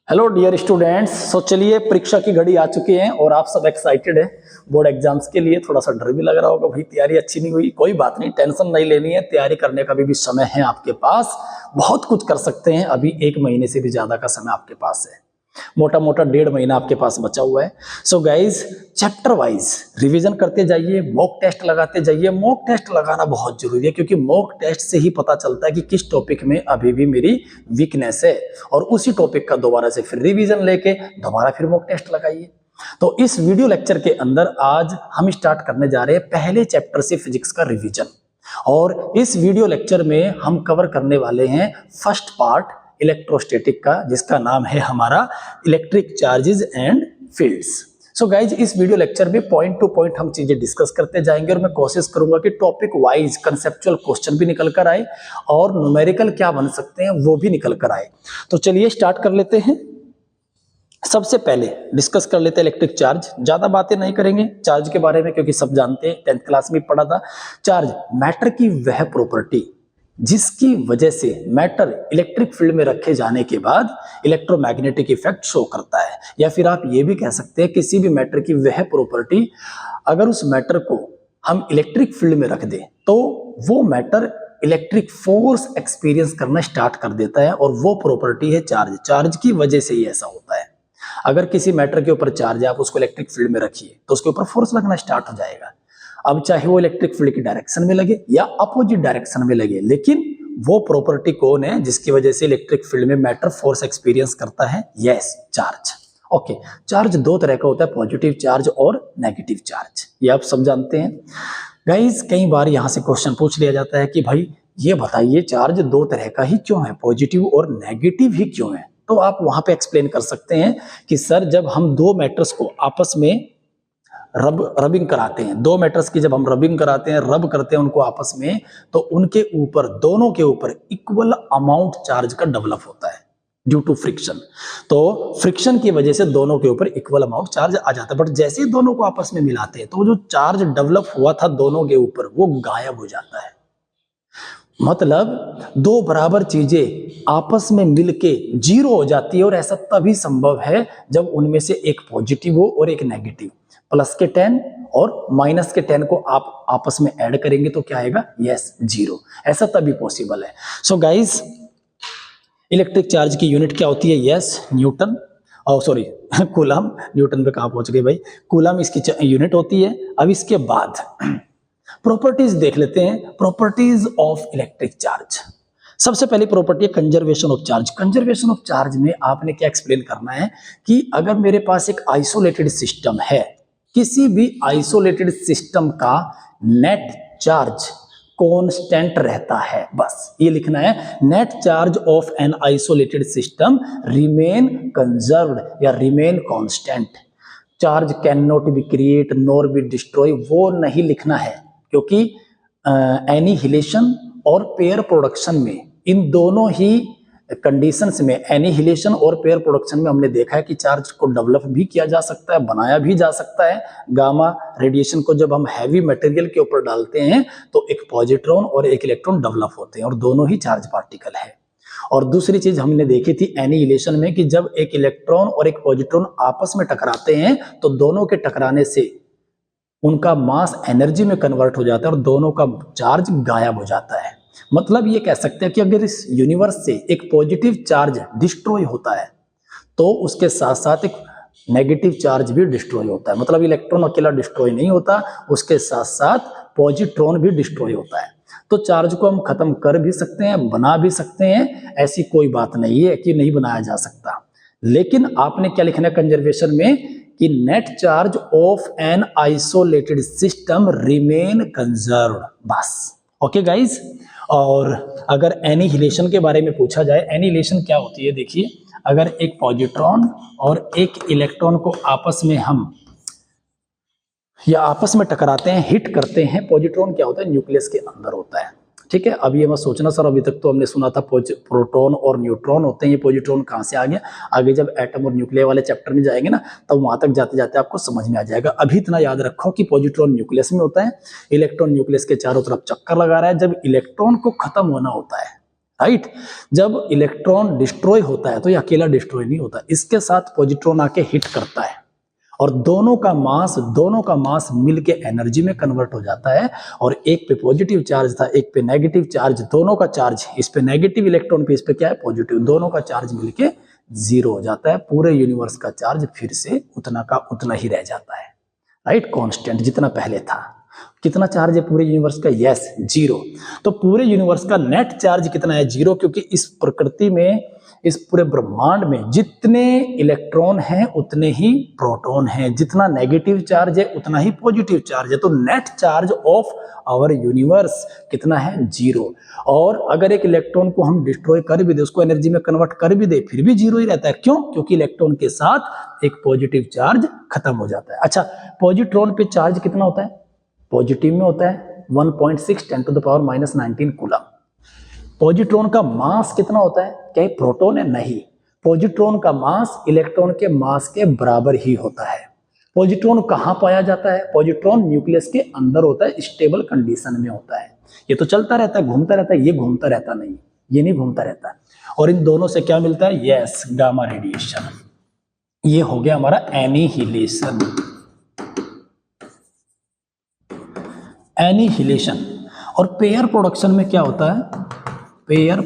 Hello dear students. चलिए परीक्षा की घड़ी आ चुकी है और आप सब एक्साइटेड है बोर्ड एग्जाम्स के लिए। थोड़ा सा डर भी लग रहा होगा, भाई तैयारी अच्छी नहीं हुई। कोई बात नहीं, टेंशन नहीं लेनी है, तैयारी करने का भी समय है आपके पास। बहुत कुछ कर सकते हैं, अभी 1 महीने से भी ज्यादा का समय आपके पास है। मोटा मोटा 1.5 महीना आपके पास बचा हुआ है। So guys, chapter wise revision करते जाइए, मॉक टेस्ट लगाते जाइए। मॉक टेस्ट लगाना बहुत जरूरी है क्योंकि मॉक टेस्ट से ही पता चलता है कि किस टॉपिक में अभी भी मेरी वीकनेस है, और उसी टॉपिक का दोबारा से फिर रिवीजन लेके दोबारा फिर मॉक टेस्ट लगाइए। तो इस वीडियो लेक्चर के अंदर आज हम स्टार्ट करने जा रहे हैं पहले चैप्टर से फिजिक्स का रिवीजन। और इस वीडियो लेक्चर में हम कवर करने वाले हैं फर्स्ट पार्ट इलेक्ट्रोस्टैटिक का, जिसका नाम है हमारा electric charges and fields. So guys, इस वीडियो लेक्चर में पॉइंट टू पॉइंट हम चीजें डिस्कस करते जाएंगे और मैं कोशिश करूंगा कि टॉपिक वाइज कंसेप्चुअल क्वेश्चन भी निकल कर आए और न्यूमेरिकल क्या बन सकते हैं वो भी निकल कर आए। तो चलिए स्टार्ट कर लेते हैं। सबसे पहले डिस्कस कर लेते हैं इलेक्ट्रिक चार्ज। ज्यादा बातें नहीं करेंगे चार्ज के बारे में क्योंकि सब जानते हैं, 10th क्लास में पढ़ा था। चार्ज मैटर की वह प्रॉपर्टी जिसकी वजह से मैटर इलेक्ट्रिक फील्ड में रखे जाने के बाद इलेक्ट्रोमैग्नेटिक इफेक्ट शो करता है, या फिर आप ये भी कह सकते हैं किसी भी मैटर की वह प्रॉपर्टी अगर उस मैटर को हम इलेक्ट्रिक फील्ड में रख दें तो वो मैटर इलेक्ट्रिक फोर्स एक्सपीरियंस करना स्टार्ट कर देता है, और वो प्रॉपर्टी है चार्ज। चार्ज की वजह से ही ऐसा होता है। अगर किसी मैटर के ऊपर चार्ज है, आप उसको इलेक्ट्रिक फील्ड में रखिए तो उसके ऊपर फोर्स लगना स्टार्ट हो जाएगा। अब चाहे वो इलेक्ट्रिक फील्ड की डायरेक्शन में लगे या अपोजिट डायरेक्शन में लगे, लेकिन वो प्रॉपर्टी कौन है जिसकी वजह से इलेक्ट्रिक फील्ड में मैटर फोर्स एक्सपीरियंस करता है? Yes, charge. ओके, चार्ज दो तरह का होता है, पॉजिटिव चार्ज और नेगेटिव चार्ज। ये आप सब जानते हैं गाइस। कई बार यहां से क्वेश्चन पूछ लिया जाता है कि भाई ये बताइए चार्ज दो तरह का ही क्यों है, पॉजिटिव और नेगेटिव ही क्यों है? तो आप वहां पे एक्सप्लेन कर सकते हैं कि सर जब हम दो मैटर्स को आपस में रबिंग कराते हैं, दो मैटर्स की जब हम रबिंग कराते हैं, रब करते हैं उनको आपस में, तो उनके ऊपर, दोनों के ऊपर इक्वल अमाउंट चार्ज का डेवलप होता है ड्यू टू फ्रिक्शन। तो फ्रिक्शन की वजह से दोनों के ऊपर इक्वल अमाउंट चार्ज आ जाता है। बट जैसे ही दोनों को आपस में मिलाते हैं तो जो चार्ज डेवलप हुआ था दोनों के ऊपर वो गायब हो जाता है। मतलब दो बराबर चीजें आपस में मिलके जीरो हो जाती है, और ऐसा तभी संभव है जब उनमें से एक पॉजिटिव हो और एक नेगेटिव। प्लस के 10 और माइनस के 10 को आप आपस में ऐड करेंगे तो क्या आएगा? Yes, zero. ऐसा तभी पॉसिबल है। सो गाइस, इलेक्ट्रिक चार्ज की यूनिट क्या होती है? Yes, Newton. Sorry coulomb. Newton पे कहां पहुंच गए भाई? कूलम इसकी यूनिट होती है। अब इसके बाद प्रॉपर्टीज देख लेते हैं, प्रॉपर्टीज ऑफ इलेक्ट्रिक चार्ज। सबसे पहली प्रॉपर्टी है conservation of charge. Conservation of charge में आपने क्या एक्सप्लेन करना है कि अगर मेरे पास एक आइसोलेटेड सिस्टम है, किसी भी आइसोलेटेड सिस्टम का नेट चार्ज कांस्टेंट रहता है, बस ये लिखना है। Net charge of an isolated system remain conserved या remain constant. Charge can not be create nor be destroy, वो नहीं लिखना है, क्योंकि एनिहिलेशन और पेयर प्रोडक्शन में, इन दोनों ही कंडीशंस में, एनिहिलेशन और पेयर प्रोडक्शन में हमने देखा है कि चार्ज को डेवलप भी किया जा सकता है, बनाया भी जा सकता है। गामा रेडिएशन को जब हम हैवी मटेरियल के ऊपर डालते हैं तो एक पॉजिट्रॉन और एक इलेक्ट्रॉन डेवलप होते हैं, और दोनों ही चार्ज पार्टिकल है। और दूसरी चीज हमने देखी थी एनिहिलेशन में कि जब एक इलेक्ट्रॉन और एक पॉजिट्रॉन आपस में टकराते हैं तो दोनों के टकराने से उनका मास एनर्जी में कन्वर्ट हो जाता है और दोनों का चार्ज गायब हो जाता है। मतलब ये कह सकते हैं कि अगर इस यूनिवर्स से एक पॉजिटिव चार्ज डिस्ट्रॉय होता है तो उसके साथ साथ एक नेगेटिव चार्ज भी डिस्ट्रॉय होता है। मतलब इलेक्ट्रॉन अकेला डिस्ट्रॉय नहीं होता, उसके साथ साथ पॉजिट्रॉन भी डिस्ट्रॉय होता है। तो चार्ज को हम खत्म कर भी सकते हैं, बना भी सकते हैं, ऐसी कोई बात नहीं है कि नहीं बनाया जा सकता। लेकिन आपने क्या लिखना है कंजर्वेशन में कि net charge of an isolated system remain conserved, बस। ओके गाइज, और अगर एनिहिलेशन के बारे में पूछा जाए, एनिहिलेशन क्या होती है? देखिए, अगर एक पॉजिट्रॉन और एक इलेक्ट्रॉन को आपस में हम या आपस में टकराते हैं, हिट करते हैं, पॉजिट्रॉन क्या होता है? न्यूक्लियस के अंदर होता है। ठीक है, अब ये मत सोचना सर अभी तक तो हमने सुना था प्रोटॉन और न्यूट्रॉन होते हैं, ये पॉजिट्रॉन कहाँ से आ गया? आगे जब एटम और न्यूक्लियर वाले चैप्टर में जाएंगे ना, तब वहां तक जाते जाते आपको समझ में आ जाएगा। अभी इतना याद रखो कि पॉजिट्रॉन न्यूक्लियस में होता है, इलेक्ट्रॉन न्यूक्लियस के चारों तरफ चक्कर लगा रहा है। जब इलेक्ट्रॉन को खत्म होना होता है, राइट। जब इलेक्ट्रॉन डिस्ट्रॉय होता है तो ये अकेला डिस्ट्रॉय नहीं होता, इसके साथ पॉजिट्रॉन आके हिट करता है और दोनों का मास मिलके एनर्जी में कन्वर्ट हो जाता है। और एक पे पॉजिटिव चार्ज था, एक पे नेगेटिव चार्ज, दोनों का चार्ज, इस पे नेगेटिव इलेक्ट्रॉन पे, इस पे क्या है पॉजिटिव, दोनों का चार्ज मिलके जीरो हो जाता है। पूरे यूनिवर्स का चार्ज फिर से उतना का उतना ही रह जाता है, राइट, कांस्टेंट जितना पहले था। कितना चार्ज है पूरे यूनिवर्स का? Yes, zero. तो पूरे यूनिवर्स का नेट चार्ज कितना है? जीरो, क्योंकि इस प्रकृति में, इस पूरे ब्रह्मांड में जितने इलेक्ट्रॉन हैं उतने ही प्रोटॉन हैं, जितना नेगेटिव चार्ज है उतना ही पॉजिटिव चार्ज है। तो net charge of our universe कितना है? जीरो। और अगर एक इलेक्ट्रॉन को हम डिस्ट्रॉय कर भी दे, उसको एनर्जी में कन्वर्ट कर भी दे, फिर भी जीरो ही रहता है। क्यों? क्योंकि इलेक्ट्रॉन के साथ एक पॉजिटिव चार्ज खत्म हो जाता है। अच्छा, पॉजिट्रॉन पे चार्ज कितना होता है? पॉजिटिव में होता है 1.6 × 10⁻⁹ कूलम। पॉजिट्रॉन का मास कितना होता है? क्या ये प्रोटॉन है? नहीं, पॉजिट्रॉन का मास इलेक्ट्रॉन के मास के बराबर ही होता है। पॉजिट्रॉन कहाँ पाया जाता है? पॉजिट्रॉन न्यूक्लियस के अंदर होता है, स्टेबल कंडीशन में होता है। ये तो चलता रहता है, घूमता रहता है, ये घूमता रहता नहीं, ये नहीं घूमता रहता। और इन दोनों से क्या मिलता है? Yes, gamma radiation. ये हो गया हमारा एनिहिलेशन। एनिहिलेशन। और पेयर प्रोडक्शन में क्या होता है? पेयर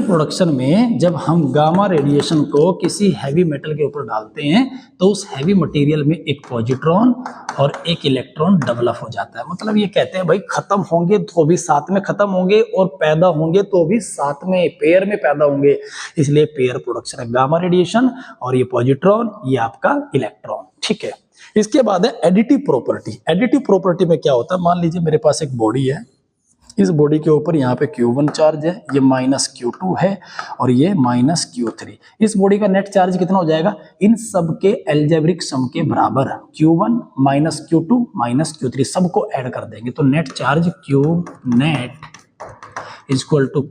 प्रोडक्शन में जब हम गामा रेडिएशन को किसी हैवी मेटल के ऊपर डालते हैं तो उस हैवी मटेरियल में एक पॉजिट्रॉन और एक इलेक्ट्रॉन डेवलप हो जाता है। मतलब ये कहते हैं भाई खत्म होंगे तो भी साथ में खत्म होंगे और पैदा होंगे तो भी साथ में पेयर में पैदा होंगे, इसलिए पेयर प्रोडक्शन है। गामा रेडिएशन और ये पॉजिट्रॉन, ये आपका इलेक्ट्रॉन, ठीक है। इसके बाद है एडिटिव प्रॉपर्टी। एडिटिव प्रॉपर्टी में क्या होता है? मान लीजिए मेरे पास एक बॉडी है, इस बॉडी के ऊपर यहाँ पे Q1 चार्ज है, ये -Q2 है और ये -Q3। इस बॉडी का नेट चार्ज कितना हो जाएगा? इन सब के एल्जेब्रिक सम के बराबर, Q1 -Q2 -Q3 सबको ऐड कर देंगे तो net charge Q net =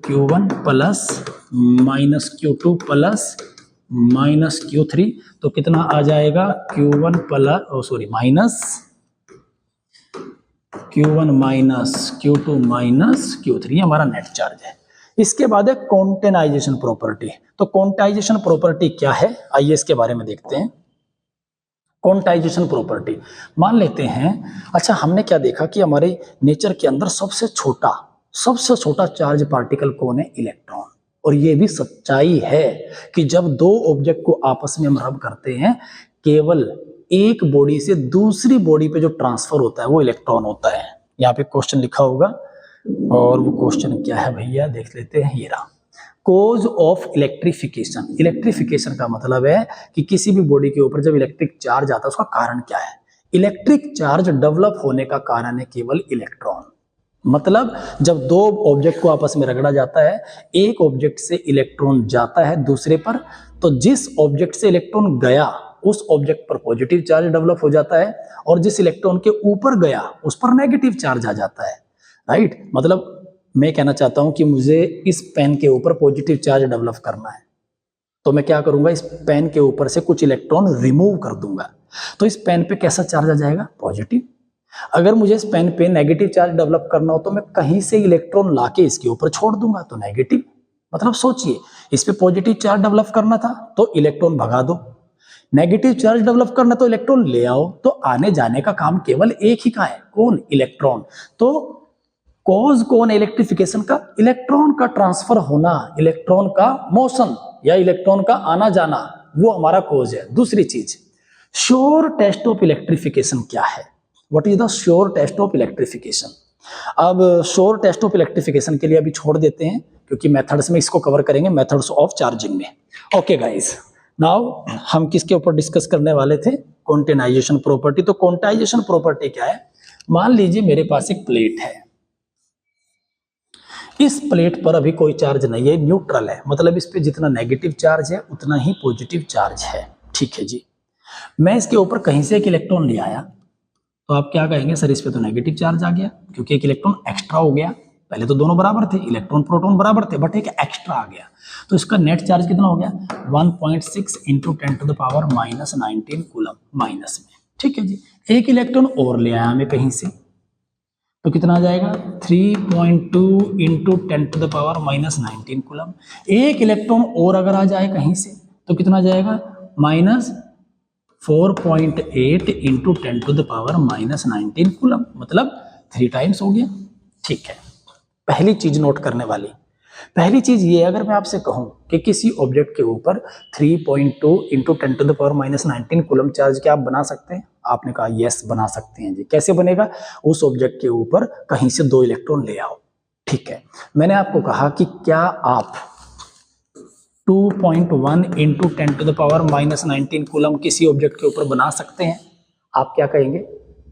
Q1 plus -Q2 plus -Q3, तो कितना आ जाएगा? Q1 -Q2 -Q3 हमारा नेट चार्ज है। इसके बाद है क्वांटाइजेशन प्रॉपर्टी। तो क्वांटाइजेशन प्रॉपर्टी क्या है? आइए इसके बारे में देखते हैं। क्वांटाइजेशन प्रॉपर्टी, मान लेते हैं, अच्छा हमने क्या देखा कि हमारे नेचर के अंदर सबसे छोटा चार्ज पार्टिकल कौन है? इलेक्ट्रॉन। और ये भी सच्चाई है कि जब दो ऑब्जेक्ट को आपस में हम रब करते हैं, केवल एक बॉडी से दूसरी बॉडी पे जो ट्रांसफर होता है वो इलेक्ट्रॉन होता है। यहाँ पे क्वेश्चन लिखा होगा और वो क्वेश्चन क्या है भैया, देख लेते हैं। ये रहा, कोज ऑफ इलेक्ट्रिफिकेशन। इलेक्ट्रिफिकेशन का मतलब है कि किसी भी बॉडी के ऊपर जब इलेक्ट्रिक चार्ज आता है उसका कारण क्या है? इलेक्ट्रिक चार्ज डेवलप होने का कारण है केवल इलेक्ट्रॉन। मतलब जब दो ऑब्जेक्ट को आपस में रगड़ा जाता है, एक ऑब्जेक्ट से इलेक्ट्रॉन जाता है दूसरे पर, तो जिस ऑब्जेक्ट से इलेक्ट्रॉन गया उस ऑब्जेक्ट पर पॉजिटिव चार्ज डेवलप हो जाता है और जिस इलेक्ट्रॉन के ऊपर गया उस पर नेगेटिव चार्ज आ जाता है, राइट। मतलब मैं कहना चाहता हूं कि मुझे इस पेन के ऊपर पॉजिटिव चार्ज डेवलप करना है, तो मैं क्या करूंगा? इस पेन के ऊपर से कुछ इलेक्ट्रॉन रिमूव कर दूंगा, तो इस पेन पे कैसा चार्ज आ जाएगा? पॉजिटिव। अगर मुझे इस पेन पे नेगेटिव चार्ज डेवलप करना हो तो मैं कहीं से इलेक्ट्रॉन लाके इसके ऊपर छोड़ दूंगा, तो नेगेटिव। मतलब सोचिए, इस पे पॉजिटिव चार्ज डेवलप करना था तो इलेक्ट्रॉन भगा दो, नेगेटिव चार्ज डेवलप करना तो इलेक्ट्रॉन ले आओ। तो आने जाने का काम केवल एक ही का है, कौन? इलेक्ट्रॉन। तो कॉज कौन है इलेक्ट्रिफिकेशन का? इलेक्ट्रॉन का ट्रांसफर होना, इलेक्ट्रॉन का मोशन या इलेक्ट्रॉन का आना जाना, वो हमारा कॉज है। दूसरी चीज, श्योर टेस्ट ऑफ इलेक्ट्रिफिकेशन क्या है? What is the sure test of electrification? अब श्योर टेस्ट ऑफ इलेक्ट्रिफिकेशन के लिए अभी छोड़ देते हैं क्योंकि मेथड्स में इसको कवर करेंगे, मेथड्स ऑफ चार्जिंग में। ओके गाइस, नाउ हम किसके ऊपर डिस्कस करने वाले थे? Quantization property. तो क्वांटाइजेशन प्रॉपर्टी क्या है? मान लीजिए मेरे पास एक प्लेट है, इस प्लेट पर अभी कोई चार्ज नहीं है, न्यूट्रल है, मतलब इस पे जितना नेगेटिव चार्ज है उतना ही पॉजिटिव चार्ज है, ठीक है जी। मैं इसके ऊपर कहीं से एक इलेक्ट्रॉन ले आया तो आप क्या कहेंगे? सर इस पे तो नेगेटिव चार्ज आ गया क्योंकि एक इलेक्ट्रॉन एक्स्ट्रा हो गया। पहले तो दोनों बराबर थे, इलेक्ट्रॉन प्रोटॉन बराबर थे, बट एक एक्स्ट्रा आ गया, तो इसका नेट चार्ज कितना हो गया? 1.6 × 10⁻⁹ कूलम माइनस में, ठीक है जी। एक इलेक्ट्रॉन और ले आया मैं कहीं से, तो कितना आ जाएगा 3.2 इंटू 10⁻⁻19 कूलम। एक इलेक्ट्रॉन और अगर आ जाए कहीं से तो कितना आ जाएगा -4.8 इंटू 10⁻⁻19 कूलम, मतलब 3 टाइम्स हो गया। ठीक है, पहली चीज नोट करने वाली, पहली चीज ये, अगर मैं आपसे कहूं कि किसी ऑब्जेक्ट के ऊपर 3.2 इंटू 10⁻⁻19 कूलम चार्ज क्या आप बना सकते हैं? आपने कहा यस बना सकते हैं जी। कैसे बनेगा? उस ऑब्जेक्ट के ऊपर कहीं से 2 इलेक्ट्रॉन ले आओ। ठीक है, मैंने आपको कहा कि क्या आप 2.1 इंटू 10⁻⁻19 कूलम किसी ऑब्जेक्ट के ऊपर बना सकते हैं? आप क्या कहेंगे?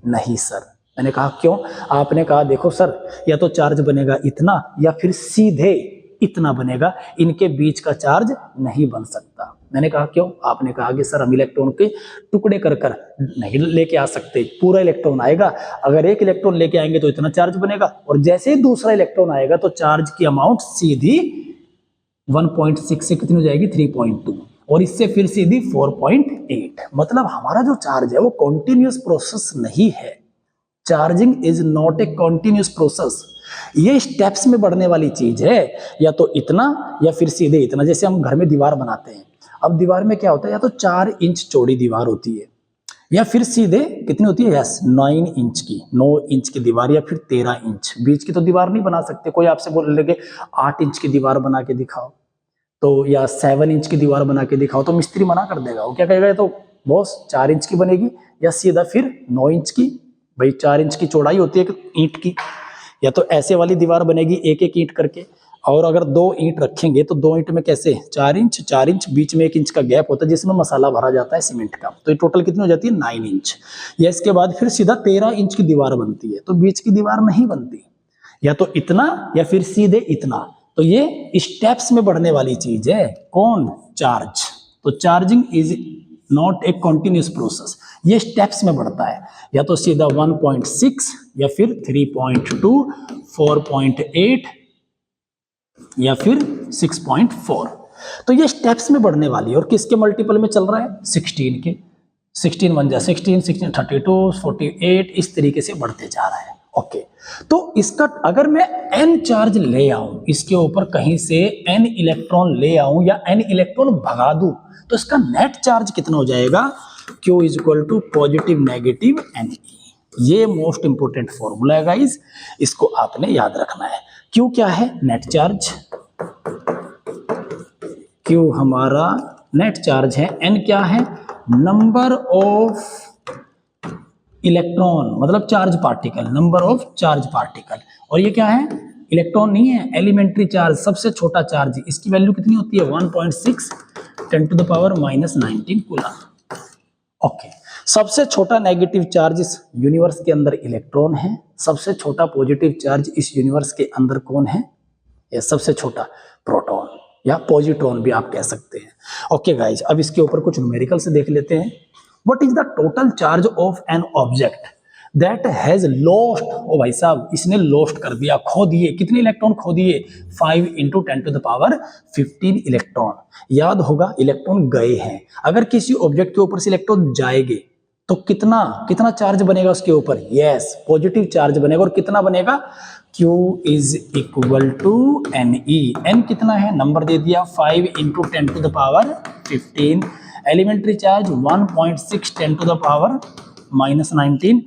नहीं सर। मैंने कहा क्यों? आपने कहा देखो सर, या तो चार्ज बनेगा इतना या फिर सीधे इतना बनेगा, इनके बीच का चार्ज नहीं बन सकता। मैंने कहा क्यों? आपने कहा कि सर हम इलेक्ट्रॉन के टुकड़े कर कर नहीं लेके आ सकते, पूरा इलेक्ट्रॉन आएगा, अगर एक इलेक्ट्रॉन लेके आएंगे तो इतना चार्ज बनेगा, और जैसे ही दूसरा इलेक्ट्रॉन आएगा तो चार्ज की अमाउंट सीधी 1.6 से कितनी हो जाएगी 3.2, और इससे फिर सीधी 4.8। मतलब हमारा जो चार्ज है वो कॉन्टिन्यूस प्रोसेस नहीं है। Charging is not a continuous process, ये स्टेप्स में बढ़ने वाली चीज है, या तो इतना या फिर सीधे इतना। जैसे हम घर में दीवार बनाते हैं, अब दीवार में क्या होता है, या तो 4 इंच चौड़ी दीवार होती है या फिर सीधे कितनी होती है, यस 9 इंच की, 9 इंच की दीवार या फिर 13 इंच। बीच की तो दीवार नहीं बना सकते। कोई आपसे बोल लगे 8 इंच की दीवार बना के दिखाओ तो, या 7 इंच की दीवार बना के दिखाओ, तो मिस्त्री मना कर देगा। वो क्या कहेगा, तो बॉस 4 इंच की बनेगी या सीधा फिर 9 इंच की। भाई 4 इंच की चौड़ाई होती है ईंट की, या तो ऐसे वाली दीवार बनेगी एक एक ईंट करके, और अगर 2 ईंट रखेंगे तो 2 ईंट में कैसे 4 इंच, बीच में 1 इंच का गैप होता है जिसमें मसाला भरा जाता है सीमेंट का, तो ये टोटल कितनी हो जाती है 9 इंच। या इसके बाद फिर सीधा 13 इंच की दीवार बनती है, तो बीच की दीवार नहीं बनती, या तो इतना या फिर सीधे इतना। तो ये स्टेप्स में बढ़ने वाली चीज है। कौन? चार्ज। तो charging is not a continuous process, ये स्टेप्स में बढ़ता है, या तो सीधा 1.6 या फिर 3.2, 4.8 या फिर 6.4। तो ये स्टेप्स में बढ़ने वाली है, और किसके मल्टीपल में चल रहा है? 16 के। 16 1 जा 16, 16 32, 48, इस तरीके से बढ़ते जा रहा है। ओके, तो इसका अगर मैं n चार्ज ले आऊं, इसके ऊपर कहीं से n इलेक्ट्रॉन ले आऊं या n इलेक्ट्रॉन भगा दूं, तो इसका नेट चार्ज कितना हो जाएगा? Q is equal to positive negative Ne। ये मोस्ट इंपोर्टेंट फॉर्मूला है गाइस, इसको आपने याद रखना है। Q क्या है? Net charge. Q हमारा नेट चार्ज है, N क्या है? नंबर ऑफ इलेक्ट्रॉन, मतलब charge particle, number of charge particle. और ये क्या है? इलेक्ट्रॉन नहीं है, एलिमेंट्री चार्ज, सबसे छोटा चार्ज। इसकी वैल्यू कितनी होती है? 1.6 10⁻⁻19 कूलम। ओके, सबसे छोटा नेगेटिव चार्ज इस यूनिवर्स के अंदर इलेक्ट्रॉन है, सबसे छोटा पॉजिटिव चार्ज इस यूनिवर्स के अंदर कौन है? ये सबसे छोटा प्रोटॉन या पॉजिट्रॉन भी आप कह सकते हैं। ओके गाइज, अब इसके ऊपर कुछ न्यूमेरिकल से देख लेते हैं। What is the total charge of an object that has lost? ओ भाई साहब, इसने lost कर दिया, खो दिए। कितने इलेक्ट्रॉन खो दिए? 5 इंटू 10⁻15 इलेक्ट्रॉन। याद होगा इलेक्ट्रॉन गए हैं। अगर किसी ऑब्जेक्ट के ऊपर से इलेक्ट्रॉन जाएंगे तो कितना चार्ज बनेगा उसके ऊपर? यस, पॉजिटिव चार्ज बनेगा। और कितना बनेगा? Q is equal to Ne। N कितना है? नंबर दे दिया, 5 इंटू 10⁻15। Elementary charge 1.6 10⁻⁻19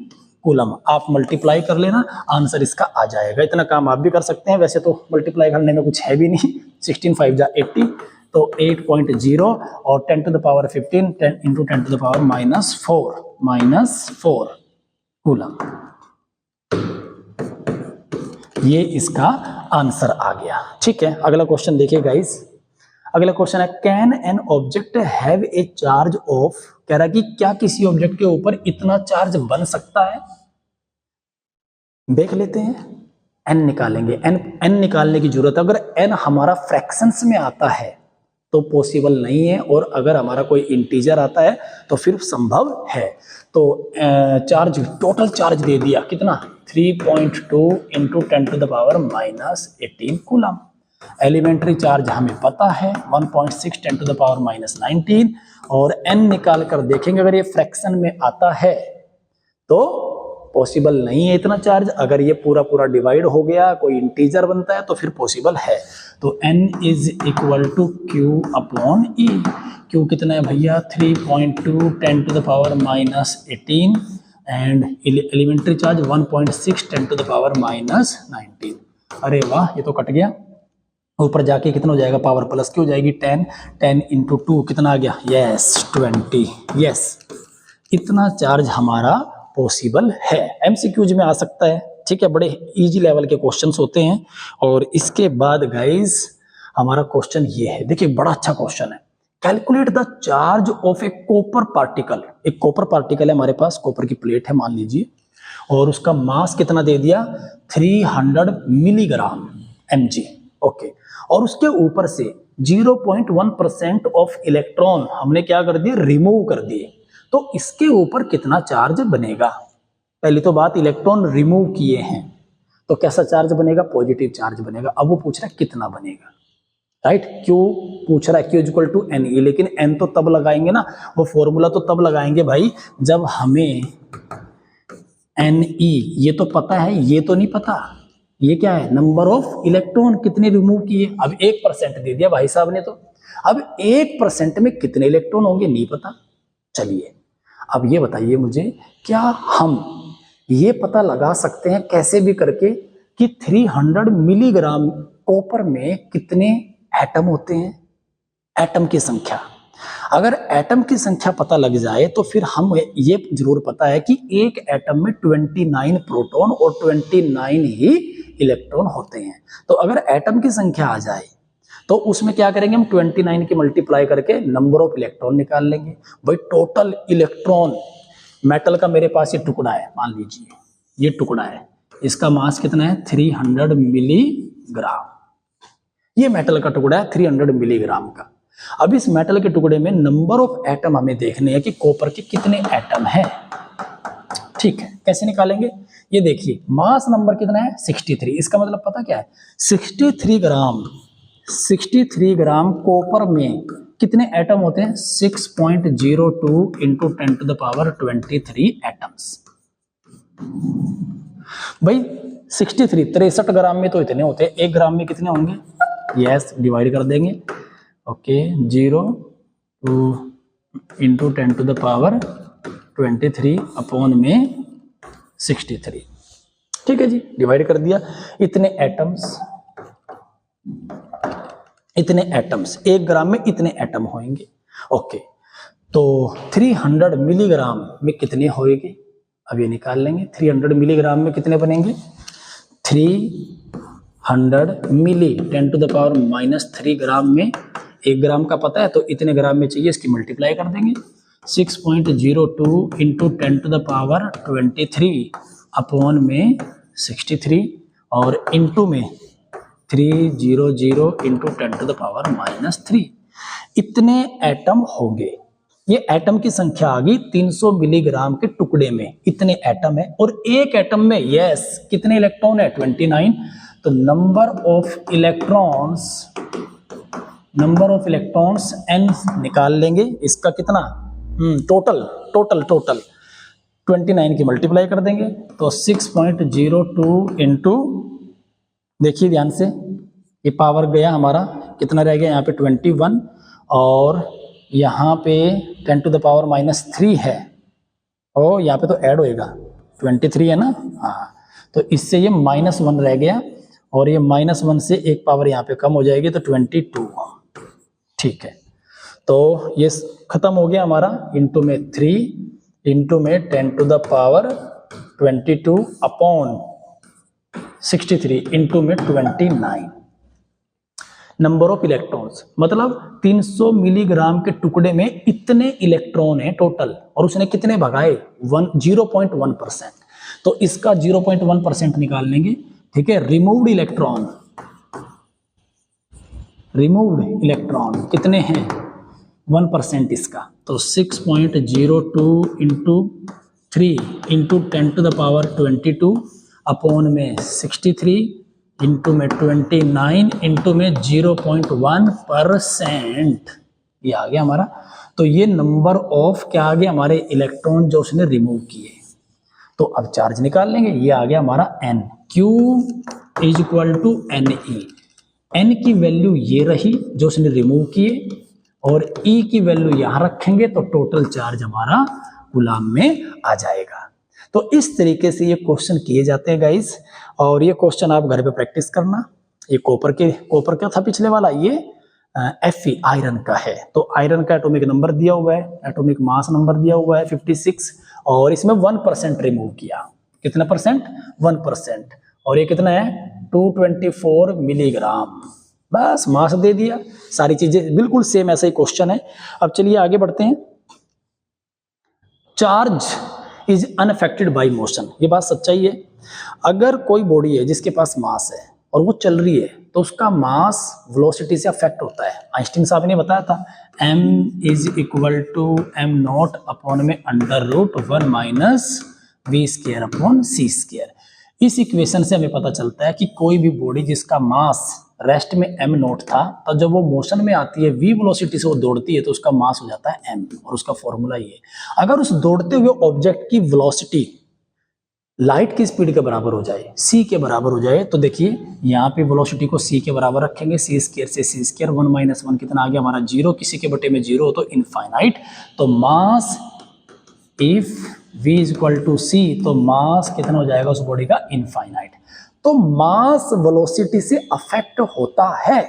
coulomb. आप मल्टीप्लाई कर लेना, आंसर इसका आ जाएगा। इतना काम आप भी कर सकते हैं, वैसे तो मल्टीप्लाई करने में कुछ है भी नहीं। 16 5 जा 80, तो 8.0 और 10⁻15 10 इंटू 10⁻4 कूलम। ये इसका आंसर आ गया। ठीक है, अगला क्वेश्चन देखिए गाइस। अगला क्वेश्चन है, can an object have a charge of? कह रहा है कि क्या किसी ऑब्जेक्ट के ऊपर इतना चार्ज बन सकता है? देख लेते हैं, एन निकालेंगे। एन निकालने की जरूरत है। अगर एन हमारा फ्रैक्शंस में आता है तो पॉसिबल नहीं है, और अगर हमारा कोई इंटीजर आता है तो फिर संभव है। तो चार्ज, टोटल चार्ज दे दिया कितना? 3.2 इंटू 10⁻⁻18 कूलम। एलिमेंट्री चार्ज हमें पता है 1.6 10⁻⁻19, और n निकाल कर देखेंगे। अगर ये फ्रैक्शन में आता है तो पॉसिबल नहीं है इतना चार्ज। अगर ये पूरा पूरा डिवाइड हो गया, कोई इंटीजर बनता है, तो फिर पॉसिबल है। तो n is equal to q upon e. Q कितना है भैया 3.2 10 to the power minus 18 and elementary charge 1.6 10 to the power minus 19। अरे वाह, ये तो कट गया। ऊपर जाके कितना हो जाएगा, पावर प्लस की हो जाएगी 10, 10 इंटू 2 कितना आ गया, यस 20। यस, इतना चार्ज हमारा पॉसिबल है। एमसीक्यूज में आ सकता है, ठीक है, बड़े इजी लेवल के क्वेश्चंस होते हैं। और इसके बाद गाइस हमारा क्वेश्चन ये है, देखिए बड़ा अच्छा क्वेश्चन है। Calculate the charge of A copper particle. एक कॉपर पार्टिकल है हमारे पास, कॉपर की प्लेट है मान लीजिए, और उसका मास कितना दे दिया 300 मिलीग्राम mg। ओके, और उसके ऊपर से 0.1% ऑफ इलेक्ट्रॉन हमने क्या कर दिए, रिमूव कर दिए। तो इसके ऊपर कितना चार्ज बनेगा। पहली तो बात, इलेक्ट्रॉन रिमूव किए हैं तो कैसा चार्ज बनेगा, पॉजिटिव चार्ज बनेगा। अब वो पूछ रहा है कितना बनेगा, राइट। क्यों पूछ रहा है, Q equal to N E, लेकिन एन तो तब लगाएंगे ना, वो फॉर्मूला तो तब लगाएंगे भाई जब हमें एन ई ये तो पता है, ये तो नहीं पता। ये क्या है, नंबर ऑफ इलेक्ट्रॉन कितने रिमूव किए। अब 1% दे दिया भाई साहब ने, तो अब 1% में कितने इलेक्ट्रॉन होंगे नहीं पता। चलिए अब ये बताइए मुझे, क्या हम ये पता लगा सकते हैं कैसे भी करके कि 300 मिलीग्राम कॉपर में कितने एटम होते हैं, एटम की संख्या। अगर एटम की संख्या पता लग जाए तो फिर हम ये जरूर पता है कि एक एटम में 29 प्रोटॉन और 29 ही इलेक्ट्रॉन होते हैं। तो अगर एटम की संख्या आ जाए तो उसमें क्या करेंगे, हम 29 की मल्टीप्लाई करके नंबर ऑफ इलेक्ट्रॉन निकाल लेंगे। भाई टोटल इलेक्ट्रॉन, मेटल का मेरे पास ये टुकड़ा है, मान लीजिए ये टुकड़ा है, इसका मास कितना है 300 मिलीग्राम। ये मेटल का टुकड़ा है 300 मिलीग्राम का। अब इस मेटल के टुकड़े में नंबर ऑफ एटम हमें देखने हैं कि कॉपर के कितने एटम हैं। ठीक है, कैसे निकालेंगे, ये देखिए मास नंबर कितना है 63। इसका मतलब पता क्या है, 63 ग्राम कॉपर में कितने एटम होते हैं, 6.02 into 10 to the power 23 atoms. भाई 63 ग्राम में तो इतने होते हैं, 1 ग्राम में कितने होंगे, यस डिवाइड कर देंगे। Okay 0 into 10 to the power 23 upon में 63। ठीक है जी, डिवाइड कर दिया। इतने एटम्स 1 ग्राम में इतने एटम होंगे। ओके, तो 300 मिलीग्राम में कितने होंगे, अब ये निकाल लेंगे। 300 मिलीग्राम में कितने बनेंगे, 300 मिली 10 टू द पावर माइनस 3 ग्राम में, 1 ग्राम का पता है तो इतने ग्राम में चाहिए, इसकी मल्टीप्लाई कर देंगे। 6.02 into 10 to the power 23 upon में 63 और इंटू में 300 into 10 to the power minus 3। इतने एटम होंगे। ये एटम की संख्या आ गई 300 मिलीग्राम के टुकड़े में, इतने एटम है। और एक एटम में यस कितने इलेक्ट्रॉन है 29। तो नंबर ऑफ इलेक्ट्रॉन्स n निकाल लेंगे। इसका कितना टोटल 29 की मल्टीप्लाई कर देंगे तो 6.02 इंटू, देखिए ध्यान से, ये पावर गया हमारा, कितना रह गया यहाँ पे 21 और यहाँ पे 10 टू द पावर माइनस 3 है और यहाँ पे तो ऐड होएगा 23 है ना, हाँ, तो इससे ये -1 रह गया और ये -1 से एक पावर यहाँ पे कम हो जाएगी तो 22। ठीक है, तो ये खत्म हो गया हमारा। इंटू में 3 इंटू में 10 to the power 22 upon 63 into में 29 नंबर ऑफ इलेक्ट्रॉन्स। मतलब 300 मिलीग्राम के टुकड़े में इतने इलेक्ट्रॉन है टोटल और उसने कितने भगाए 0.1%। तो इसका 0.1% निकाल लेंगे। ठीक है, रिमूव्ड इलेक्ट्रॉन कितने हैं 1% इसका, तो 6.02 into 3 into 10 to the power 22 upon में 63 इंटू में 29 इंटू में 0.1%, ये आ गया हमारा। तो ये नंबर ऑफ क्या आ गया हमारे इलेक्ट्रॉन जो उसने रिमूव किए। तो अब चार्ज निकाल लेंगे, ये आ गया हमारा n, Q is equal to NE। n की वैल्यू ये रही जो उसने रिमूव किए, और E की वैल्यू यहां रखेंगे तो टोटल चार्ज हमारा कूलाम में आ जाएगा। तो इस तरीके से ये क्वेश्चन किए जाते हैं गाइस, और ये क्वेश्चन आप घर पे प्रैक्टिस करना। ये कॉपर का था पिछले वाला, ये Fe आयरन का है। तो आयरन का एटॉमिक नंबर दिया हुआ है, एटॉमिक मास नंबर दिया हुआ है 56, और इसमें 1% रिमूव किया। कितना परसेंट? 1%। और ये कितना है? 224 मिलीग्राम। बस मास दे दिया, सारी चीजें बिल्कुल सेम ऐसा ही क्वेश्चन है। अब चलिए आगे बढ़ते हैं। Charge is unaffected bye motion, ये बात सच्चाई है। अगर कोई बॉडी है जिसके पास मास है और वो चल रही है, तो उसका मास वेलोसिटी से अफेक्ट होता है। आइंस्टीन साहब ने बताया था m is equal to m not upon में √1 minus v square upon c square. इस इक्वेशन से हमें पता चलता है कि कोई भी बॉडी जिसका मास रेस्ट में m नॉट था, तो जब वो मोशन में आती है v वेलोसिटी से वो दौड़ती है, तो उसका मास हो जाता है m, और उसका फॉर्मूला ये। अगर उस दौड़ते हुए ऑब्जेक्ट की वेलोसिटी लाइट की स्पीड के बराबर हो जाए, c के बराबर हो जाए, तो देखिए यहाँ पे वेलोसिटी को c के बराबर रखेंगे, c स्क्वायर से c स्क्वायर, 1 माइनस 1 कितना आ गया हमारा 0, किसी के बटे में 0 हो तो इनफाइनाइट। तो mass if v is equal to c, तो मास कितना हो जाएगा उस बॉडी का? इनफाइनाइट। तो मास वेलोसिटी से अफेक्ट होता है,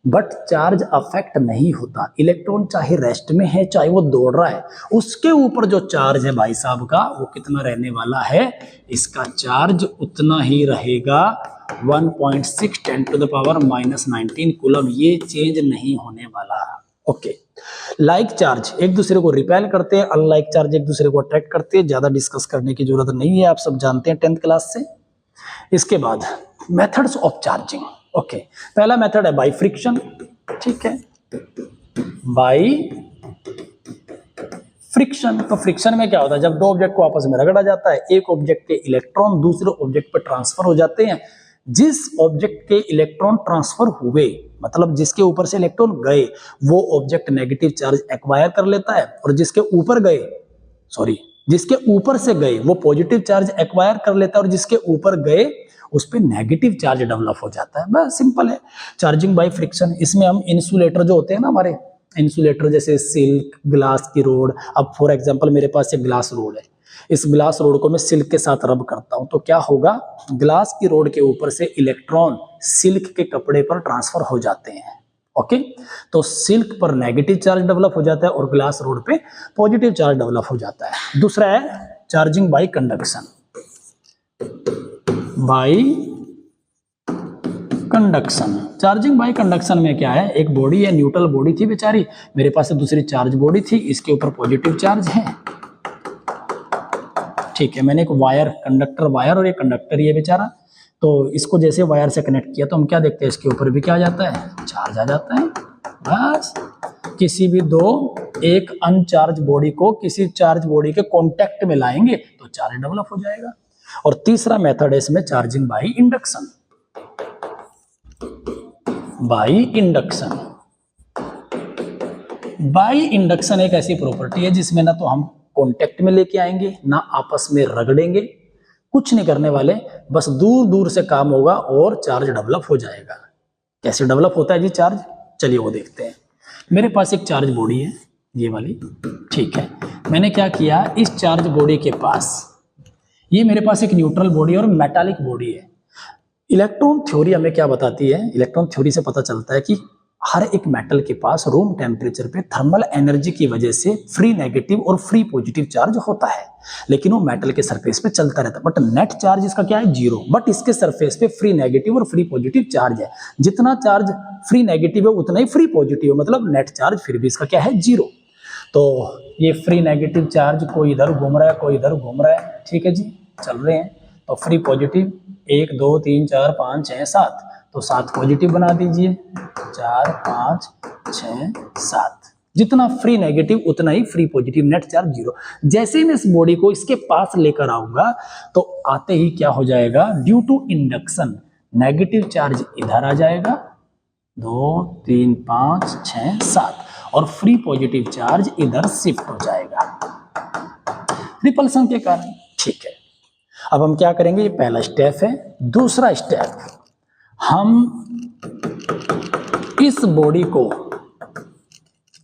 बट चार्ज अफेक्ट नहीं होता। इलेक्ट्रॉन चाहे रेस्ट में है, चाहे वो दौड़ रहा है, उसके ऊपर जो चार्ज है भाई साहब का, वो कितना रहने वाला है? इसका चार्ज उतना ही रहेगा, 1.6 10⁻⁻19 कूलम। ये चेंज नहीं होने वाला। ओके। लाइक चार्ज एक दूसरे को रिपेल करते हैं, अनलाइक चार्ज एक दूसरे को अट्रैक्ट करते हैं। ज्यादा डिस्कस करने की जरूरत नहीं है, आप सब जानते हैं 10th क्लास से। इसके बाद मेथड्स ऑफ चार्जिंग। ओके, पहला मेथड है बाई फ्रिक्शन। ठीक है, बाई फ्रिक्शन। तो फ्रिक्शन में क्या होता है? जब दो ऑब्जेक्ट को आपस में रगड़ा जाता है, एक ऑब्जेक्ट के इलेक्ट्रॉन दूसरे ऑब्जेक्ट पर ट्रांसफर हो जाते हैं। जिस ऑब्जेक्ट के इलेक्ट्रॉन ट्रांसफर हुए, मतलब जिसके ऊपर से इलेक्ट्रॉन गए, वो ऑब्जेक्ट नेगेटिव चार्ज एक्वायर कर लेता है, और जिसके ऊपर से गए वो पॉजिटिव चार्ज एक्वायर कर लेता है, और जिसके ऊपर गए उस पर नेगेटिव चार्ज डेवलप हो जाता है। बस सिंपल है चार्जिंग बाय फ्रिक्शन। इसमें हम इंसुलेटर जो होते हैं ना, हमारे इंसुलेटर जैसे सिल्क, ग्लास की रोड। अब फॉर एग्जांपल मेरे पास एक ग्लास रोड है, इस ग्लास रोड को मैं सिल्क के साथ रब करता हूं, तो क्या होगा? ग्लास की रोड के ऊपर से इलेक्ट्रॉन सिल्क के कपड़े पर ट्रांसफर हो जाते हैं। ओके, तो सिल्क पर नेगेटिव चार्ज डेवलप हो जाता है और ग्लास रोड पे पॉजिटिव चार्ज डेवलप हो जाता है। दूसरा है charging by conduction. By conduction, charging by conduction में क्या है? एक बॉडी है, न्यूट्रल बॉडी थी बेचारी, मेरे पास दूसरी चार्ज बॉडी थी, इसके ऊपर पॉजिटिव चार्ज है। ठीक है, मैंने एक वायर, कंडक्टर वायर, और ये कंडक्टर ये बेचारा, तो इसको जैसे वायर से कनेक्ट किया तो हम क्या देखते हैं? इसके ऊपर भी क्या आ जाता है? चार्ज आ जाता है। बस किसी भी एक अनचार्ज बॉडी को किसी चार्ज बॉडी के कांटेक्ट में लाएंगे तो चार्ज डेवलप हो जाएगा। और तीसरा मेथड है इसमें charging by induction. By induction, by induction एक ऐसी प्रॉपर्टी है जिसमें ना तो हम कांटेक्ट में लेके आएंगे, ना आपस में रगड़ेंगे, कुछ नहीं करने वाले, बस दूर दूर से काम होगा और चार्ज डेवलप हो जाएगा। कैसे डेवलप होता है जी चार्ज? चलिए वो देखते हैं। मेरे पास एक चार्ज बॉडी है, ये वाली। ठीक है, मैंने क्या किया? इस चार्ज बॉडी के पास, ये मेरे पास एक न्यूट्रल बॉडी और मेटालिक बॉडी है। इलेक्ट्रॉन थ्योरी हमें क्या बताती है? इलेक्ट्रॉन थ्योरी से पता चलता है कि हर एक मेटल के पास रूम टेम्परेचर पे थर्मल एनर्जी की वजह से फ्री नेगेटिव और फ्री पॉजिटिव चार्ज होता है, लेकिन वो मेटल के सरफेस पे चलता रहता है। बट नेट चार्ज इसका क्या है? 0। बट इसके सरफेस पे फ्री नेगेटिव और फ्री पॉजिटिव चार्ज है। जितना चार्ज फ्री नेगेटिव है उतना ही फ्री पॉजिटिव है, मतलब नेट चार्ज फिर भी इसका क्या है? 0। तो ये फ्री नेगेटिव चार्ज कोई इधर घूम रहा है, कोई इधर घूम रहा है। ठीक है जी, चल रहे हैं। तो फ्री पॉजिटिव 1 2 3 4 5 6 7, तो 7 पॉजिटिव बना दीजिए, 4 5 6 7। जितना फ्री नेगेटिव उतना ही फ्री पॉजिटिव, नेट चार्ज 0। जैसे ही मैं इस बॉडी को इसके पास लेकर आऊंगा तो आते ही क्या हो जाएगा? Due to induction negative charge इधर आ जाएगा, 2 3 5 6 7, और फ्री पॉजिटिव चार्ज इधर शिफ्ट हो जाएगा रिपल्सन के कारण। ठीक है, अब हम क्या करेंगे, ये पहला स्टेप है। दूसरा स्टेप, हम इस बॉडी को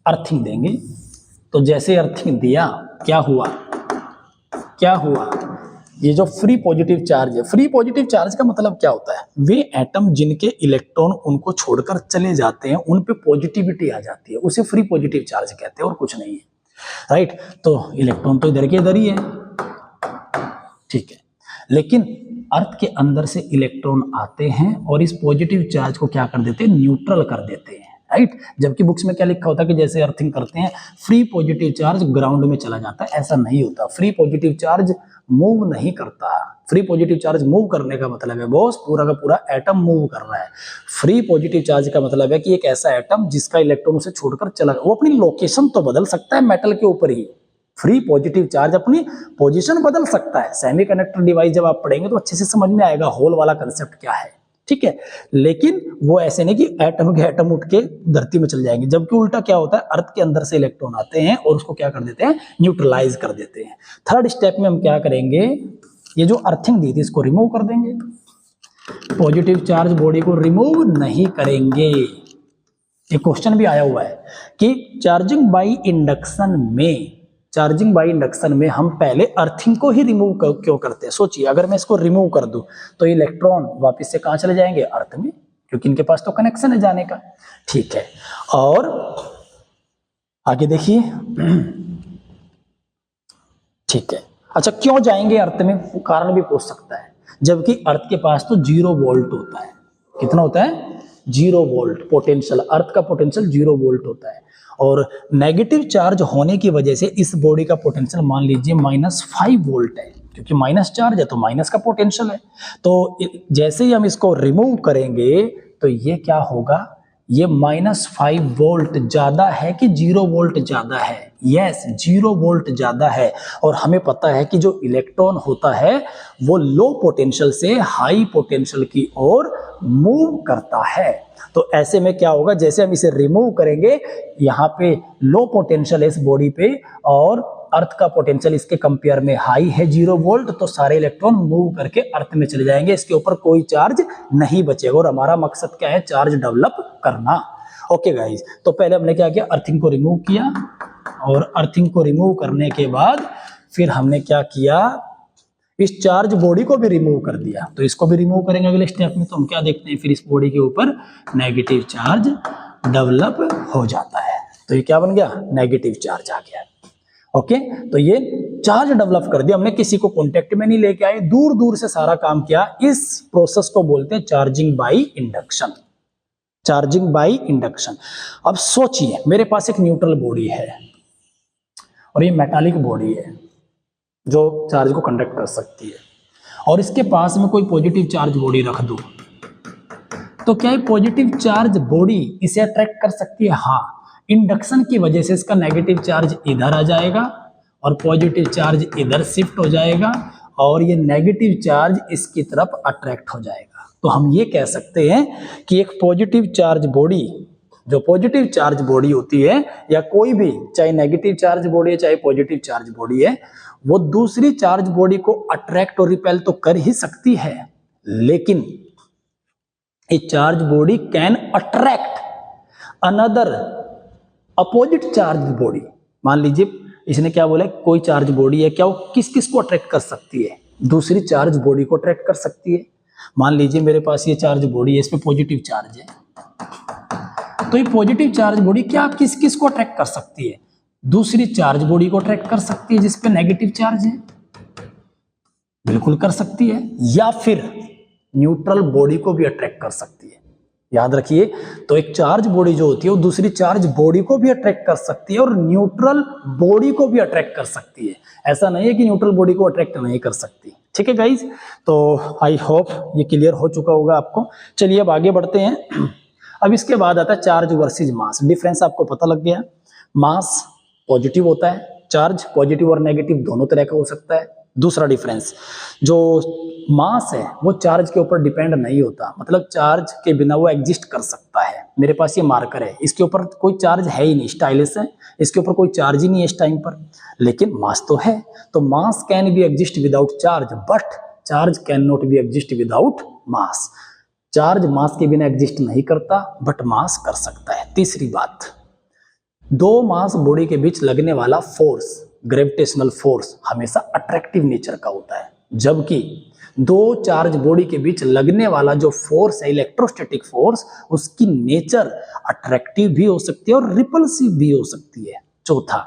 अर्थिंग देंगे। तो जैसे अर्थिंग दिया, क्या हुआ, ये जो फ्री पॉजिटिव चार्ज है, फ्री पॉजिटिव चार्ज का मतलब क्या होता है, वे एटम जिनके इलेक्ट्रॉन उनको छोड़कर चले जाते हैं, उन पे पॉजिटिविटी आ जाती है, उसे फ्री पॉजिटिव चार्ज कहते हैं और कुछ नहीं है, राइट। तो इलेक्ट्रॉन तो इधर के इधर ही है, ठीक है, लेकिन अर्थ के अंदर से इलेक्ट्रॉन आते हैं और इस पॉजिटिव चार्ज को क्या कर देते हैं, न्यूट्रल कर देते हैं, राइट। जबकि बुक्स में क्या लिखा होता है कि जैसे अर्थिंग करते हैं फ्री पॉजिटिव चार्ज ग्राउंड में चला जाता है, ऐसा नहीं होता। फ्री पॉजिटिव चार्ज मूव नहीं करता। फ्री पॉजिटिव चार्ज मूव करने का मतलब है बॉस, पूरा का पूरा एटम मूव कर रहा है। फ्री पॉजिटिव चार्ज का मतलब है कि एक ऐसा एटम जिसका इलेक्ट्रॉन उसे छोड़कर चला, वो अपनी लोकेशन तो बदल सकता है मेटल के ऊपर ही। फ्री पॉजिटिव चार्ज अपनी पोजीशन बदल सकता है। सेमीकंडक्टर डिवाइस जब आप पढ़ेंगे तो अच्छे से समझ में आएगा होल वाला कंसेप्ट क्या है, ठीक है। लेकिन वो ऐसे नहीं कि एटम के एटम उठ के धरती में चल जाएंगे, जबकि उल्टा क्या होता है, अर्थ के अंदर से इलेक्ट्रॉन आते हैं और उसको क्या कर देते हैं, न्यूट्रलाइज कर देते हैं। थर्ड स्टेप में हम क्या करेंगे, ये जो अर्थिंग दी थी इसको रिमूव कर देंगे। पॉजिटिव चार्ज बॉडी को रिमूव नहीं करेंगे। एक क्वेश्चन भी आया हुआ है कि चार्जिंग बाई इंडक्शन में हम पहले अर्थिंग को ही रिमूव क्यों करते हैं। सोचिए, अगर मैं इसको रिमूव कर दूं तो इलेक्ट्रॉन वापस से कहां चले जाएंगे, अर्थ में, क्योंकि इनके पास तो कनेक्शन है जाने का, ठीक है। और आगे देखिए, ठीक है, अच्छा क्यों जाएंगे अर्थ में, वो कारण भी पूछ सकता है। जबकि अर्थ के पास तो 0 वोल्ट होता है। कितना होता है, 0 वोल्ट पोटेंशियल, अर्थ का पोटेंशियल 0 वोल्ट होता है। और नेगेटिव चार्ज होने की वजह से इस बॉडी का पोटेंशियल मान लीजिए -5 वोल्ट है, क्योंकि माइनस चार्ज है तो माइनस का पोटेंशियल है। तो जैसे ही हम इसको रिमूव करेंगे तो ये क्या होगा, ये -5 वोल्ट ज्यादा है कि 0 वोल्ट ज्यादा है, यस 0 वोल्ट ज्यादा है। और हमें पता है कि जो इलेक्ट्रॉन होता है वो लो पोटेंशियल से हाई पोटेंशियल की ओर मूव करता है। तो ऐसे में क्या होगा, जैसे हम इसे रिमूव करेंगे, यहाँ पे लो पोटेंशियल है इस बॉडी पे और अर्थ का पोटेंशियल इसके कंपेयर में हाई है 0 वोल्ट, तो सारे इलेक्ट्रॉन मूव करके अर्थ में चले जाएंगे, इसके ऊपर कोई चार्ज नहीं बचेगा। और हमारा मकसद क्या है, चार्ज डेवलप करना। ओके गाइस, तो पहले हमने क्या किया, अर्थिंग को रिमूव किया, और अर्थिंग को रिमूव करने के बाद फिर हमने क्या किया, इस चार्ज बॉडी को भी रिमूव कर दिया। तो इसको भी रिमूव करेंगे अगले स्टेप में। तो हम क्या देखते हैं, फिर इस बॉडी के ऊपर नेगेटिव चार्ज डेवलप हो जाता है। तो ये क्या बन गया, नेगेटिव चार्ज आ गया। ओके, तो ये चार्ज डेवलप कर दिया हमने, किसी को कांटेक्ट में नहीं लेके आए, दूर दूर से सारा काम किया। इस प्रोसेस को बोलते हैं charging by induction. Charging by induction. अब सोचिए, मेरे पास एक न्यूट्रल बॉडी है और ये मेटालिक बॉडी है जो चार्ज को कंडक्ट कर सकती है, और इसके पास में कोई पॉजिटिव चार्ज बॉडी रख दूं, तो क्या ये पॉजिटिव चार्ज बॉडी इसे अट्रैक्ट कर सकती है? हाँ, इंडक्शन की वजह से इसका नेगेटिव चार्ज इधर आ जाएगा और पॉजिटिव चार्ज इधर शिफ्ट हो जाएगा, और ये नेगेटिव चार्ज इसकी तरफ अट्रैक्ट हो जाएगा। तो हम ये कह सकते हैं कि एक पॉजिटिव चार्ज बॉडी, जो पॉजिटिव चार्ज बॉडी होती है, या कोई भी, चाहे नेगेटिव चार्ज बॉडी है चाहे पॉजिटिव चार्ज बॉडी है, वो दूसरी चार्ज बॉडी को अट्रैक्ट और रिपेल तो कर ही सकती है, लेकिन ए charge body can attract another opposite charge body. मान लीजिए इसने क्या बोला, कोई चार्ज बॉडी है, क्या वो किस किस को अट्रैक्ट कर सकती है? दूसरी चार्ज बॉडी को अट्रैक्ट कर सकती है। मान लीजिए मेरे पास ये चार्ज बॉडी है, इस पे पॉजिटिव चार्ज है, तो ये पॉजिटिव चार्ज बॉडी क्या किस किस को अट्रैक्ट कर सकती है? दूसरी चार्ज बॉडी को अट्रैक्ट कर सकती है जिस पे नेगेटिव चार्ज है, बिल्कुल कर सकती है, या फिर न्यूट्रल बॉडी को भी अट्रैक्ट कर सकती है। याद रखिए, तो एक चार्ज बॉडी जो होती है वो दूसरी चार्ज बॉडी को भी अट्रैक्ट कर सकती है और न्यूट्रल बॉडी को भी अट्रैक्ट कर सकती है। ऐसा नहीं है कि न्यूट्रल बॉडी को अट्रैक्ट नहीं कर सकती। ठीक है गाइज, तो आई होप ये क्लियर हो चुका होगा आपको। चलिए अब आगे बढ़ते हैं। अब इसके बाद आता है चार्ज वर्सेज मास। डिफरेंस आपको पता लग गया, मास पॉजिटिव होता है, चार्ज पॉजिटिव और नेगेटिव दोनों तरह का हो सकता है। दूसरा डिफरेंस, जो मास है वो चार्ज के ऊपर डिपेंड नहीं होता, मतलब चार्ज के बिना वो एग्जिस्ट कर सकता है। मेरे पास ये मार्कर है, इसके ऊपर कोई चार्ज है ही नहीं, स्टाइलस है, इसके ऊपर कोई चार्ज ही नहीं है इस टाइम पर, लेकिन मास तो है। तो mass can be exist without charge, but charge can not be exist without mass, charge mass के बिना एग्जिस्ट नहीं करता बट मास कर सकता है। तीसरी बात, दो मास बॉडी के बीच लगने वाला फोर्स, ग्रेविटेशनल फोर्स, हमेशा अट्रैक्टिव नेचर का होता है, जबकि दो चार्ज बॉडी के बीच लगने वाला जो फोर्स है इलेक्ट्रोस्टैटिक फोर्स, उसकी नेचर अट्रैक्टिव भी हो सकती है और रिपल्सिव भी हो सकती है। चौथा,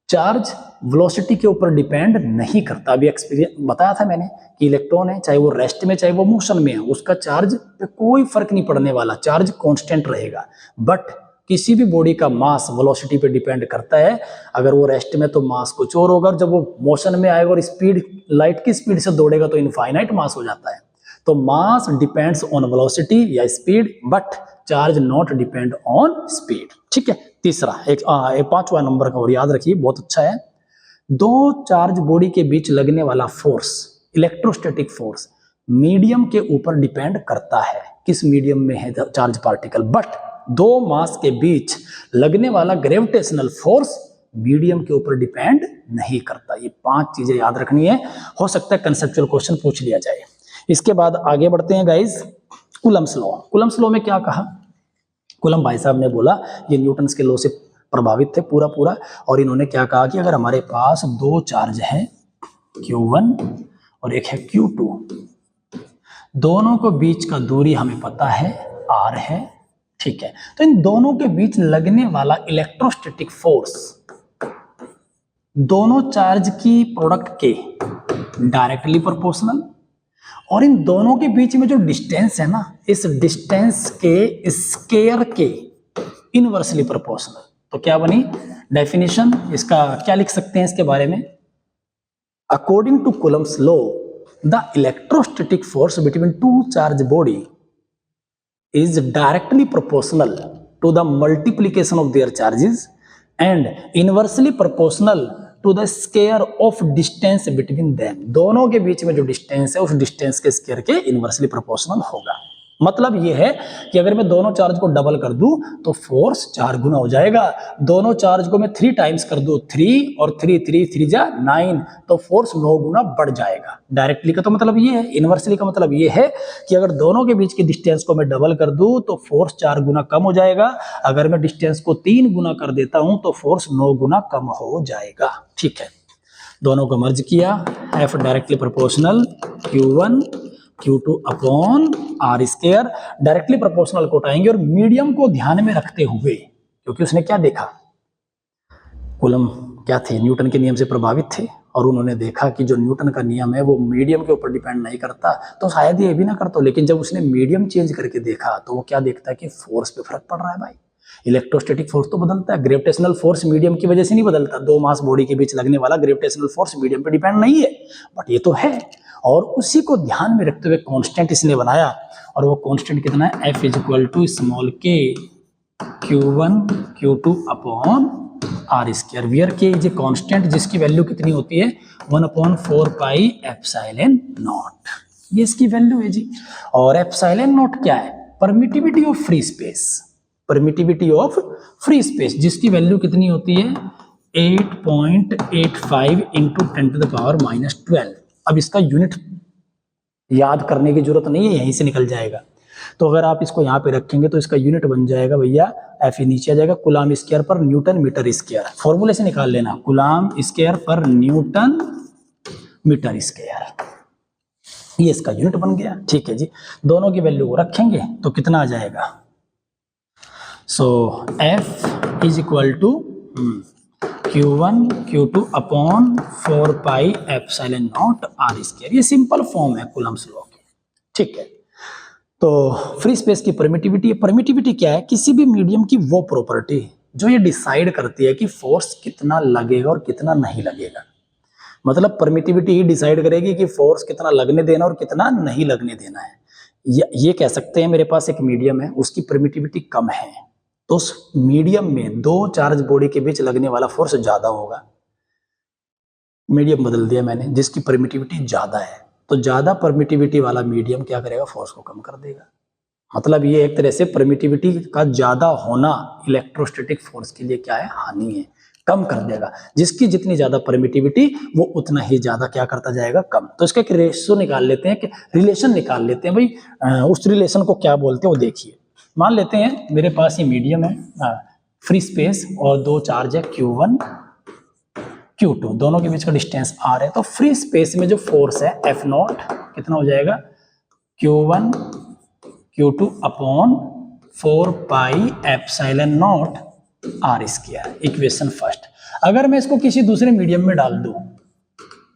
चार्ज वेलोसिटी के ऊपर डिपेंड नहीं करता। अभी एक्सपीरियंस बताया था मैंने कि इलेक्ट्रॉन है, चाहे वो रेस्ट में चाहे वो मोशन में है, उसका चार्ज पे कोई फर्क नहीं पड़ने वाला, चार्ज कांस्टेंट रहेगा। बट किसी भी बॉडी का मास वेलोसिटी पे डिपेंड करता है। अगर वो रेस्ट में तो मास कुछ और होगा, और जब वो मोशन में आएगा और स्पीड लाइट की स्पीड से दौड़ेगा तो इनफाइनाइट मास हो जाता है। तो मास डिपेंड्स ऑन वेलोसिटी या speed, but charge not depend on speed. ठीक है। तीसरा एक पांचवा नंबर का और याद रखिए, बहुत अच्छा है। दो चार्ज बॉडी के बीच लगने वाला फोर्स, इलेक्ट्रोस्टैटिक फोर्स, मीडियम के ऊपर डिपेंड करता है। किस मीडियम में है चार्ज पार्टिकल? बट दो मास के बीच लगने वाला ग्रेविटेशनल फोर्स मीडियम के ऊपर डिपेंड नहीं करता। ये 5 चीजें याद रखनी है, हो सकता है कंसेप्चुअल क्वेश्चन पूछ लिया जाए। इसके बाद आगे बढ़ते हैं guys, Coulomb's law. Coulomb's law में क्या कहा? कूलम भाई साहब ने बोला ये न्यूटन्स के लॉ से प्रभावित थे पूरा, और इन्होंने क्या कहा कि अगर हमारे पास दो चार्ज हैं Q1 और एक है Q2, दोनों को बीच का दूरी हमें पता है R है, ठीक है। तो इन दोनों के बीच लगने वाला इलेक्ट्रोस्टैटिक फोर्स दोनों चार्ज की प्रोडक्ट के डायरेक्टली प्रोपोर्शनल, और इन दोनों के बीच में जो डिस्टेंस है ना, इस डिस्टेंस के स्क्वायर के इनवर्सली प्रोपोर्शनल। तो क्या बनी डेफिनेशन? इसका क्या लिख सकते हैं इसके बारे में? According to Coulomb's law, the electrostatic force between two charge body is directly proportional to the multiplication of their charges and inversely proportional to the square of distance between them। दोनों के बीच में जो डिस्टेंस है उस distance के square के inversely proportional होगा। मतलब ये है कि अगर मैं दोनों चार्ज को डबल कर दूं तो फोर्स 4 गुना हो जाएगा। दोनों चार्ज को मैं 3 टाइम्स कर दूं, 3 और 3 जा 9, तो फोर्स 9 गुना बढ़ जाएगा। डायरेक्टली का तो मतलब ये है, इनवर्सली का मतलब ये है कि अगर दोनों के बीच की डिस्टेंस को मैं डबल कर दूं तो फोर्स 4 गुना कम हो जाएगा। अगर मैं डिस्टेंस को 3 गुना कर देता हूं तो फोर्स 9 गुना कम हो जाएगा। ठीक है, दोनों को मर्ज किया, F directly proportional Q1 Q2 upon R square, directly proportional को उठाएंगे और मीडियम को ध्यान में रखते हुए, क्योंकि उसने क्या देखा, कूलम क्या थे, न्यूटन के नियम से प्रभावित थे, और उन्होंने देखा कि जो न्यूटन का नियम है वो मीडियम के ऊपर डिपेंड नहीं करता, तो शायद ये भी ना करता। लेकिन जब उसने मीडियम चेंज करके देखा तो वो क्या देखता है कि फोर्स पे फर्क पड़ रहा है। भाई इलेक्ट्रोस्टैटिक फोर्स तो बदलता है, ग्रेविटेशनल फोर्स मीडियम की वजह से नहीं बदलता। दो मास बॉडी के बीच लगने वाला ग्रेविटेशनल फोर्स मीडियम पे डिपेंड नहीं है, बट ये तो है। और उसी को ध्यान में रखते हुए कांस्टेंट इसने बनाया, और वो कांस्टेंट कितना है? F equal to small k Q1 Q2 upon R square, where K is a constant जिसकी वैल्यू कितनी होती है? 1/4 पाई एप्सिलॉन नॉट। ये इसकी वैल्यू है जी। और एप्सिलॉन नॉट क्या है? Permittivity of free space, permittivity of free space, जिसकी वैल्यू कितनी होती है? 8.85 इंटू 10⁻⁻12। अब इसका यूनिट याद करने की जरूरत नहीं है, यहीं से निकल जाएगा। तो अगर आप इसको यहाँ पे रखेंगे तो इसका यूनिट बन जाएगा भैया, F नीचे आ जाएगा, कूलम स्क्वायर पर न्यूटन मीटर स्क्वायर। फॉर्मूले से निकाल लेना, कूलम स्क्वायर पर न्यूटन मीटर स्क्वायर, ये इसका यूनिट बन गया। ठीक है जी, दोनों की वैल्यू को रखेंगे तो कितना आ जाएगा? So F is equal to Q1 Q2 upon 4 pi epsilon not R square. ये सिंपल फॉर्म है कूलम्स लॉ की। ठीक है, तो फ्री स्पेस की परमिटिविटी, परमिटिविटी क्या है? किसी भी मीडियम की वो प्रॉपर्टी जो ये डिसाइड करती है कि फोर्स कितना लगेगा और कितना नहीं लगेगा। मतलब परमिटिविटी ही डिसाइड करेगी कि फोर्स कितना लगने देना और कितना नहीं लगने देना है। ये कह सकते हैं मेरे पास एक मीडियम है, उसकी परमिटिविटी कम है, तो उस मीडियम में दो चार्ज बॉडी के बीच लगने वाला फोर्स ज्यादा होगा। मीडियम बदल दिया मैंने, जिसकी परमिटिविटी ज्यादा है, तो ज्यादा परमिटिविटी वाला मीडियम क्या करेगा? फोर्स को कम कर देगा। मतलब ये एक तरह से परमिटिविटी का ज्यादा होना इलेक्ट्रोस्टैटिक फोर्स के लिए क्या है? हानि है। कम कर देगा। जिसकी जितनी ज्यादा परमिटिविटी वो उतना ही ज्यादा क्या करता जाएगा, कम। तो इसका एक रेशियो निकाल लेते हैं, कि रिलेशन निकाल लेते हैं भाई। उस रिलेशन को क्या बोलते हैं वो देखिए। मान लेते हैं मेरे पास ये मीडियम है, फ्री स्पेस, और दो चार्ज है Q1 Q2, दोनों के बीच का डिस्टेंस R है। तो फ्री स्पेस में जो फोर्स है F0 कितना हो जाएगा, Q1 Q2 upon 4 pi epsilon not R square, equation first. अगर मैं इसको किसी दूसरे मीडियम में डाल दूं,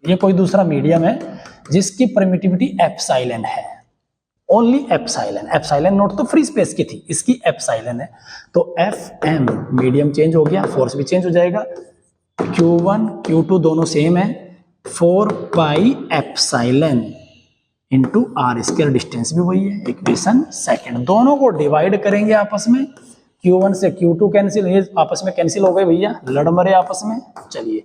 ये कोई दूसरा मीडियम है जिसकी परमिटिविटी एप्सिलॉन है, ओनली एप्सिलॉन, एप्सिलॉन नॉट तो फ्री स्पेस की थी, इसकी एप्सिलॉन है। तो FM मीडियम चेंज हो गया, फोर्स भी चेंज हो जाएगा। Q1 Q2 दोनों सेम है, 4 pi epsilon into R square, distance भी वही है, इक्वेशन सेकंड। दोनों को डिवाइड करेंगे आपस में, Q1 से Q2 कैंसिल, ये आपस में कैंसिल हो गए भैया, लड़ मरे आपस में। चलिए,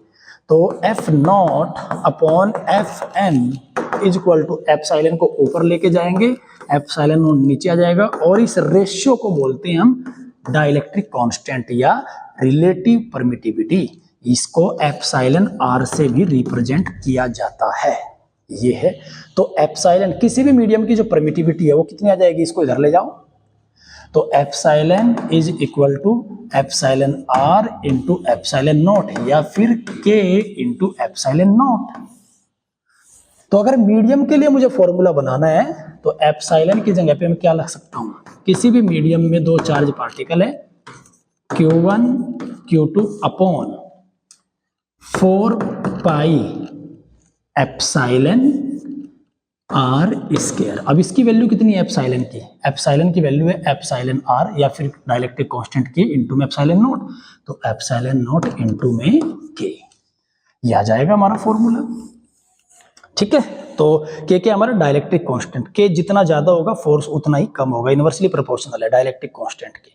तो F0 upon FM is equal to epsilon को ऊपर लेके जाएंगे, एप्सिलॉन नीचे आ जाएगा, और इस रेशियो को बोलते हैं हम डाइलेक्ट्रिक कांस्टेंट या रिलेटिव परमिटिविटी। इसको एप्सिलॉन R से भी रिप्रेजेंट किया जाता है, ये है। तो एप्सिलॉन किसी भी मीडियम की जो परमिटिविटी है वो कितनी आ जाएगी, इसको इधर ले जाओ, तो epsilon is equal to epsilon R into epsilon not, या फिर K इंटू एप्सिलॉन नॉट। तो अगर मीडियम के लिए मुझे फॉर्मूला बनाना है तो एप्सिलॉन की जगह पे मैं क्या लिख सकता हूं, किसी भी मीडियम में दो चार्ज पार्टिकल है, Q1 Q2 upon 4 pi epsilon R square. अब इसकी वैल्यू कितनी है एप्सिलॉन की, एप्सिलॉन की वैल्यू है एप्सिलॉन R या फिर डाइलेक्ट्रिक कांस्टेंट K इंटू में एप्सिलॉन नॉट, तो एप्सिलॉन नॉट इंटू में K, ये आ जाएगा हमारा फॉर्मूला। ठीक है, तो K हमारा डाइलेक्ट्रिक कांस्टेंट, K जितना ज्यादा होगा फोर्स उतना ही कम होगा, इनवर्सली प्रोपोर्शनल है डाइलेक्ट्रिक कांस्टेंट के।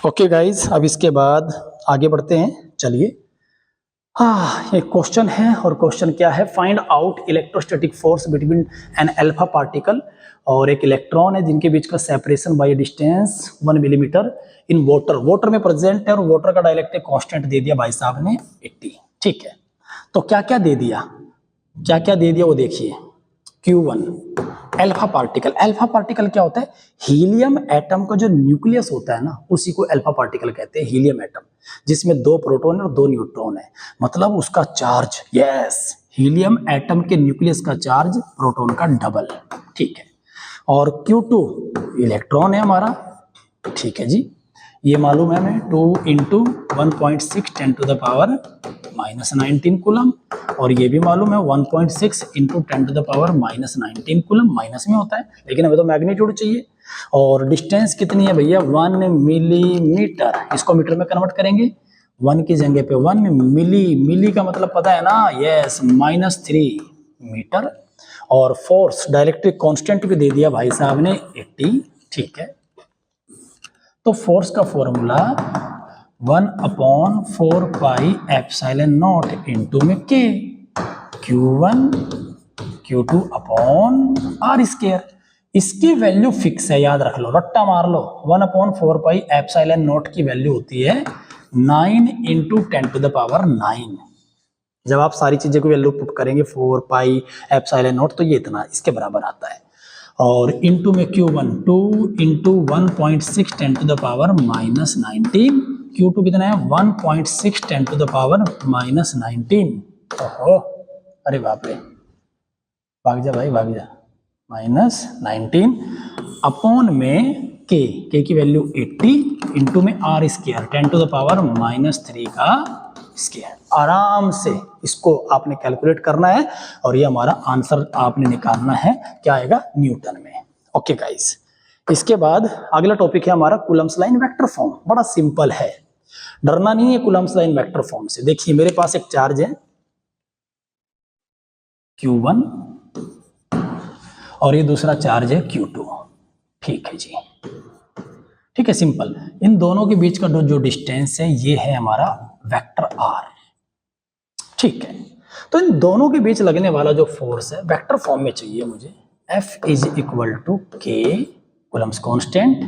ओके गाइज, अब इसके बाद आगे बढ़ते हैं। चलिए, एक क्वेश्चन है, और क्वेश्चन क्या है, find out electrostatic force between an alpha particle और एक इलेक्ट्रॉन है जिनके बीच का separation by distance 1 millimetre in water. Water में प्रेजेंट है और वाटर का डाइलेक्ट्रिक कांस्टेंट दे दिया भाई साहब ने 80। ठीक है, तो क्या क्या दे दिया, क्या क्या दे दिया वो देखिए। Q1 alpha particle, alpha particle क्या होता है, हीलियम एटम का जो न्यूक्लियस होता है ना, उसी को अल्फा पार्टिकल कहते हैं, हीलियम एटम, जिसमें 2 प्रोटॉन और 2 न्यूट्रॉन है, मतलब उसका चार्ज, यस, हीलियम एटम के न्यूक्लियस का चार्ज प्रोटॉन का डबल। ठीक है, और Q2 इलेक्ट्रॉन है हमारा। ठीक है जी, ये मालूम है हमें, 2 into 1.6 10 to the power -19 coulomb, और ये भी मालूम है 1.6 into 10 to the power -19 coulomb, minus में होता है, लेकिन हमें तो मैग्नीट्यूड चाहिए। और डिस्टेंस कितनी है भैया, 1 मिलीमीटर, इसको मीटर में कन्वर्ट करेंगे, 1 की जगह पे 1 मिली का मतलब पता है ना, यस, -3 मीटर। और फोर्स डाइलेक्ट्रिक कांस्टेंट भी दे दिया भाई साहब ने 80। ठीक है, तो फोर्स का formula 1/4 pi epsilon not into में K, Q1 Q2 upon R square. इसकी वैल्यू फिक्स है, याद रख लो, रट्टा मार लो। 1/4 पाई एप्सिलॉन नॉट की वैल्यू होती है 9 इंटू 10 टू द पावर 9। जब आप सारी चीजें को वैल्यू पुट करेंगे 4 पाई एप्सिलॉन नॉट, तो ये इतना इसके बराबर आता है। और इंटू में Q1 2 into 1.6 10 to the power -19, Q2 कितना है 1.6 10 टू द पावर -19। ओहो, अरे बाप रे, भाग जा भाई भाग जा, -19 अपॉन में K की वैल्यू 80 इंटू में R square 10 to the power -3 का स्क्वायर। आराम से इसको आपने कैलकुलेट करना है, और ये हमारा आंसर आपने निकालना है, क्या आएगा, न्यूटन में। ओके गाइस, इसके बाद अगला टॉपिक है हमारा कूलम्स लाइन वेक्टर फॉर्म। बड़ा सिंपल है, डरना नहीं है कूलम्स लाइन वेक्टर फॉर्म से। देखिए, मेरे पास एक चार्ज है Q1 और ये दूसरा चार्ज है Q2। ठीक है जी, ठीक है, सिंपल। इन दोनों के बीच का जो डिस्टेंस है ये है हमारा वेक्टर R। ठीक है, तो इन दोनों के बीच लगने वाला जो फोर्स है वेक्टर फॉर्म में चाहिए मुझे। F is equal to K coulomb's constant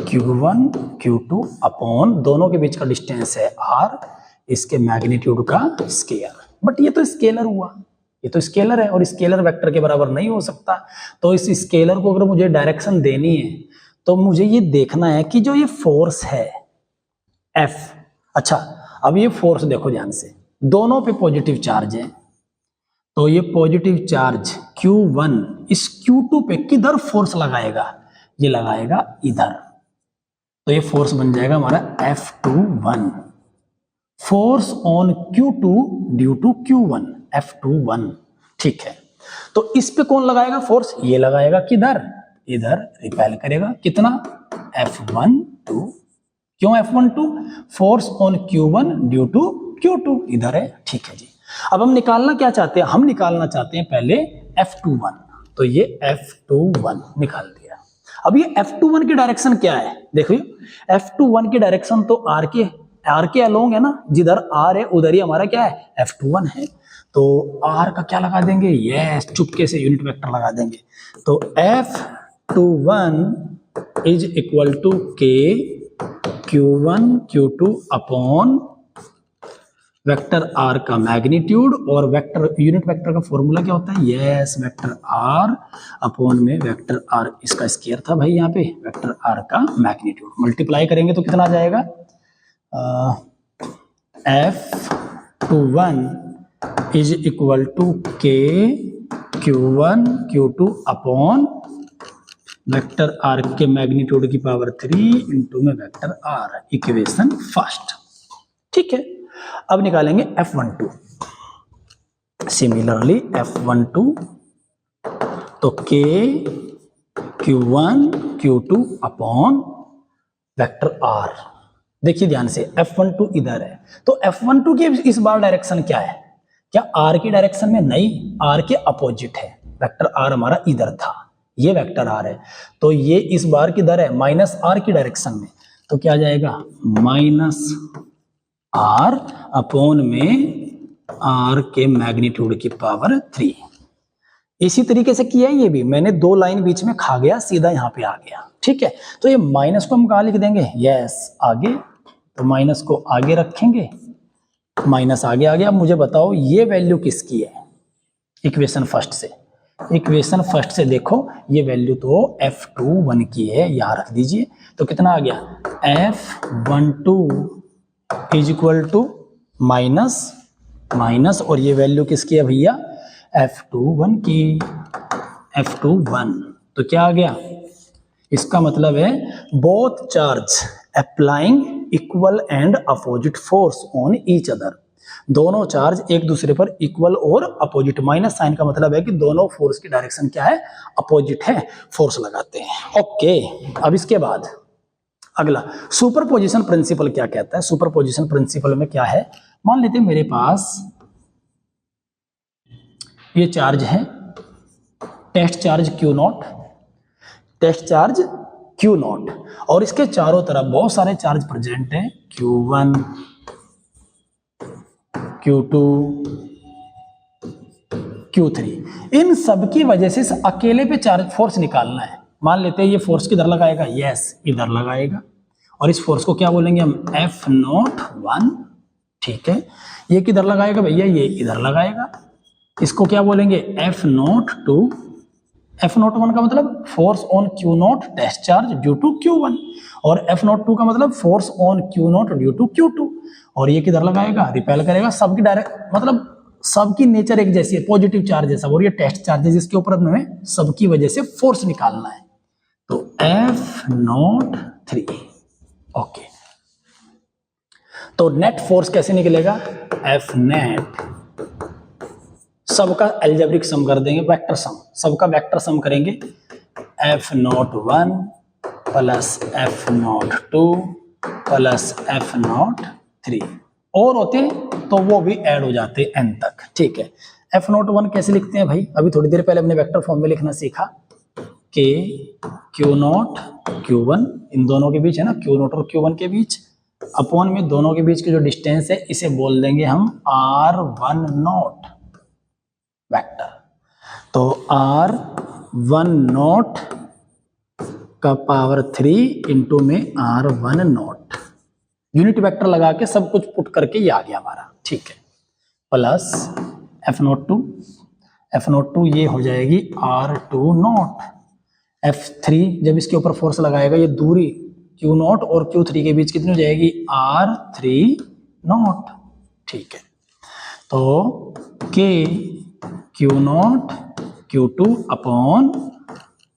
Q1 Q2 upon दोनों के बीच का डिस्टेंस है R इसके मैग्नीट्यूड का स्केयर। बट ये तो स्केलर हुआ, ये तो स्केलर है और स्केलर वेक्टर के बराबर नहीं हो सकता। तो इस स्केलर को अगर मुझे डायरेक्शन देनी है तो मुझे ये देखना है कि जो ये फोर्स है F, अच्छा अब ये फोर्स देखो ध्यान से, दोनों पे पॉजिटिव चार्ज है, तो ये पॉजिटिव चार्ज Q1 इस Q2 पे किधर फोर्स लगाएगा, ये लगाएगा इधर, तो ये फोर्स बन जाएगा हमारा F21, force on Q2 due to Q1, F21। ठीक है, तो इस पे कौन लगाएगा फोर्स, ये लगाएगा किधर, इधर रिपेल करेगा, कितना F12। क्यों F12, force on Q1 due to Q2 इधर है। ठीक है जी, अब हम निकालना क्या चाहते हैं, हम निकालना चाहते हैं पहले F21, तो ये F21 निकाल दिया। अब ये F21 की डायरेक्शन क्या है, देखिए F21 की डायरेक्शन तो R के अलोंग है ना, जिधर R है उधर ही हमारा क्या है F21 है, तो R का क्या लगा देंगे, यस चुपके से यूनिट वेक्टर लगा देंगे, तो F21 is equal to K Q1 Q2 upon vector R का मैग्नीट्यूड, और वेक्टर यूनिट वेक्टर का फॉर्मूला क्या होता है, यस वेक्टर R अपॉन में वेक्टर R, इसका स्क्वायर था भाई यहाँ पे, वेक्टर R का मैग्नीट्यूड, मल्टीप्लाई करेंगे तो कितना आ जाएगा, F21 is equal to K Q1 Q2 upon vector R के मैग्नीट्यूड की पावर 3 इंटू में वेक्टर R, इक्वेशन फर्स्ट। ठीक है, अब निकालेंगे F12, सिमिलरली F12 तो K Q1 Q2 upon vector R। देखिए ध्यान से F12 इधर है, तो F12 की इस बार डायरेक्शन क्या है, क्या R की डायरेक्शन में, नहीं R के अपोजिट है, वेक्टर R हमारा इधर था, ये वेक्टर R है, तो ये इस बार किधर है, माइनस R की डायरेक्शन में, तो क्या आ जाएगा माइनस R अपॉन में R के मैग्नीट्यूड की पावर 3। इसी तरीके से किया ये भी, मैंने दो लाइन बीच में खा गया, सीधा यहाँ पे आ गया। ठीक है, तो ये माइनस को हम कहाँ लिख देंगे, यस आगे, तो माइनस को आगे रखेंगे, माइनस आगे आ गया। अब मुझे बताओ ये वैल्यू किसकी है, इक्वेशन फर्स्ट से, इक्वेशन फर्स्ट से देखो ये वैल्यू तो F21 की है, यहाँ रख दीजिए, तो कितना आ गया F12 is equal to minus minus, और ये वैल्यू किसकी है भैया, F21 की, F21, तो क्या आ गया, इसका मतलब है both charge applying equal and opposite force on each other, दोनों चार्ज एक दूसरे पर इक्वल और अपोजिट, माइनस साइन का मतलब है कि दोनों फोर्स की डायरेक्शन क्या है, अपोजिट है, फोर्स लगाते हैं। ओके, अब इसके बाद अगला सुपरपोजिशन प्रिंसिपल क्या कहता है, सुपरपोजिशन प्रिंसिपल में क्या है, मान लेते हैं मेरे पास ये चार्ज है, test charge Q0, test charge Q0, और इसके चारों तरफ बहुत सारे चार्ज प्रेजेंट हैं, Q1 Q2 Q3, इन सब की वजह से इस अकेले पे चार्ज फोर्स निकालना है। मान लेते हैं ये फोर्स किधर लगाएगा, यस इधर लगाएगा, और इस फोर्स को क्या बोलेंगे हम, F01। ठीक है, ये किधर लगाएगा भैया, ये इधर लगाएगा, इसको क्या बोलेंगे F02। F01 का मतलब force on Q0 test charge due to Q1, और F02 का मतलब force on Q0 due to Q2, और ये किधर लगाएगा, रिपेल करेगा, सबकी डायरेक्ट मतलब सबकी नेचर एक जैसी है, पॉजिटिव चार्ज है सब, और ये टेस्ट चार्ज है जिसके ऊपर हमें सबकी वजह से फोर्स निकालना है, तो F03। ओके, तो नेट फोर्स कैसे निकलेगा, F नेट, सबका एल्जेब्रिक सम कर देंगे, वेक्टर सम, सबका वेक्टर सम करेंगे, F01 plus F02 plus F03, और होते तो वो भी ऐड हो जाते n तक। ठीक है, F01 कैसे लिखते हैं भाई, अभी थोड़ी देर पहले हमने वेक्टर फॉर्म में लिखना सीखा, K Q0 Q1, इन दोनों के बीच है ना, Q0 और Q1 के बीच, अपॉन में दोनों के बीच की जो डिस्टेंस है इसे बोल देंगे हम R10 वेक्टर, तो R10 का पावर 3 इंटू में R10, यूनिट वेक्टर लगा के सब कुछ पुट करके ये आ गया हमारा, ठीक है। प्लस F02 ये हो जाएगी R20, F3 जब इसके ऊपर फोर्स लगाएगा ये दूरी Q0 और Q3 के बीच कितनी हो जाएगी R30, ठीक है। तो K Q0 Q2 upon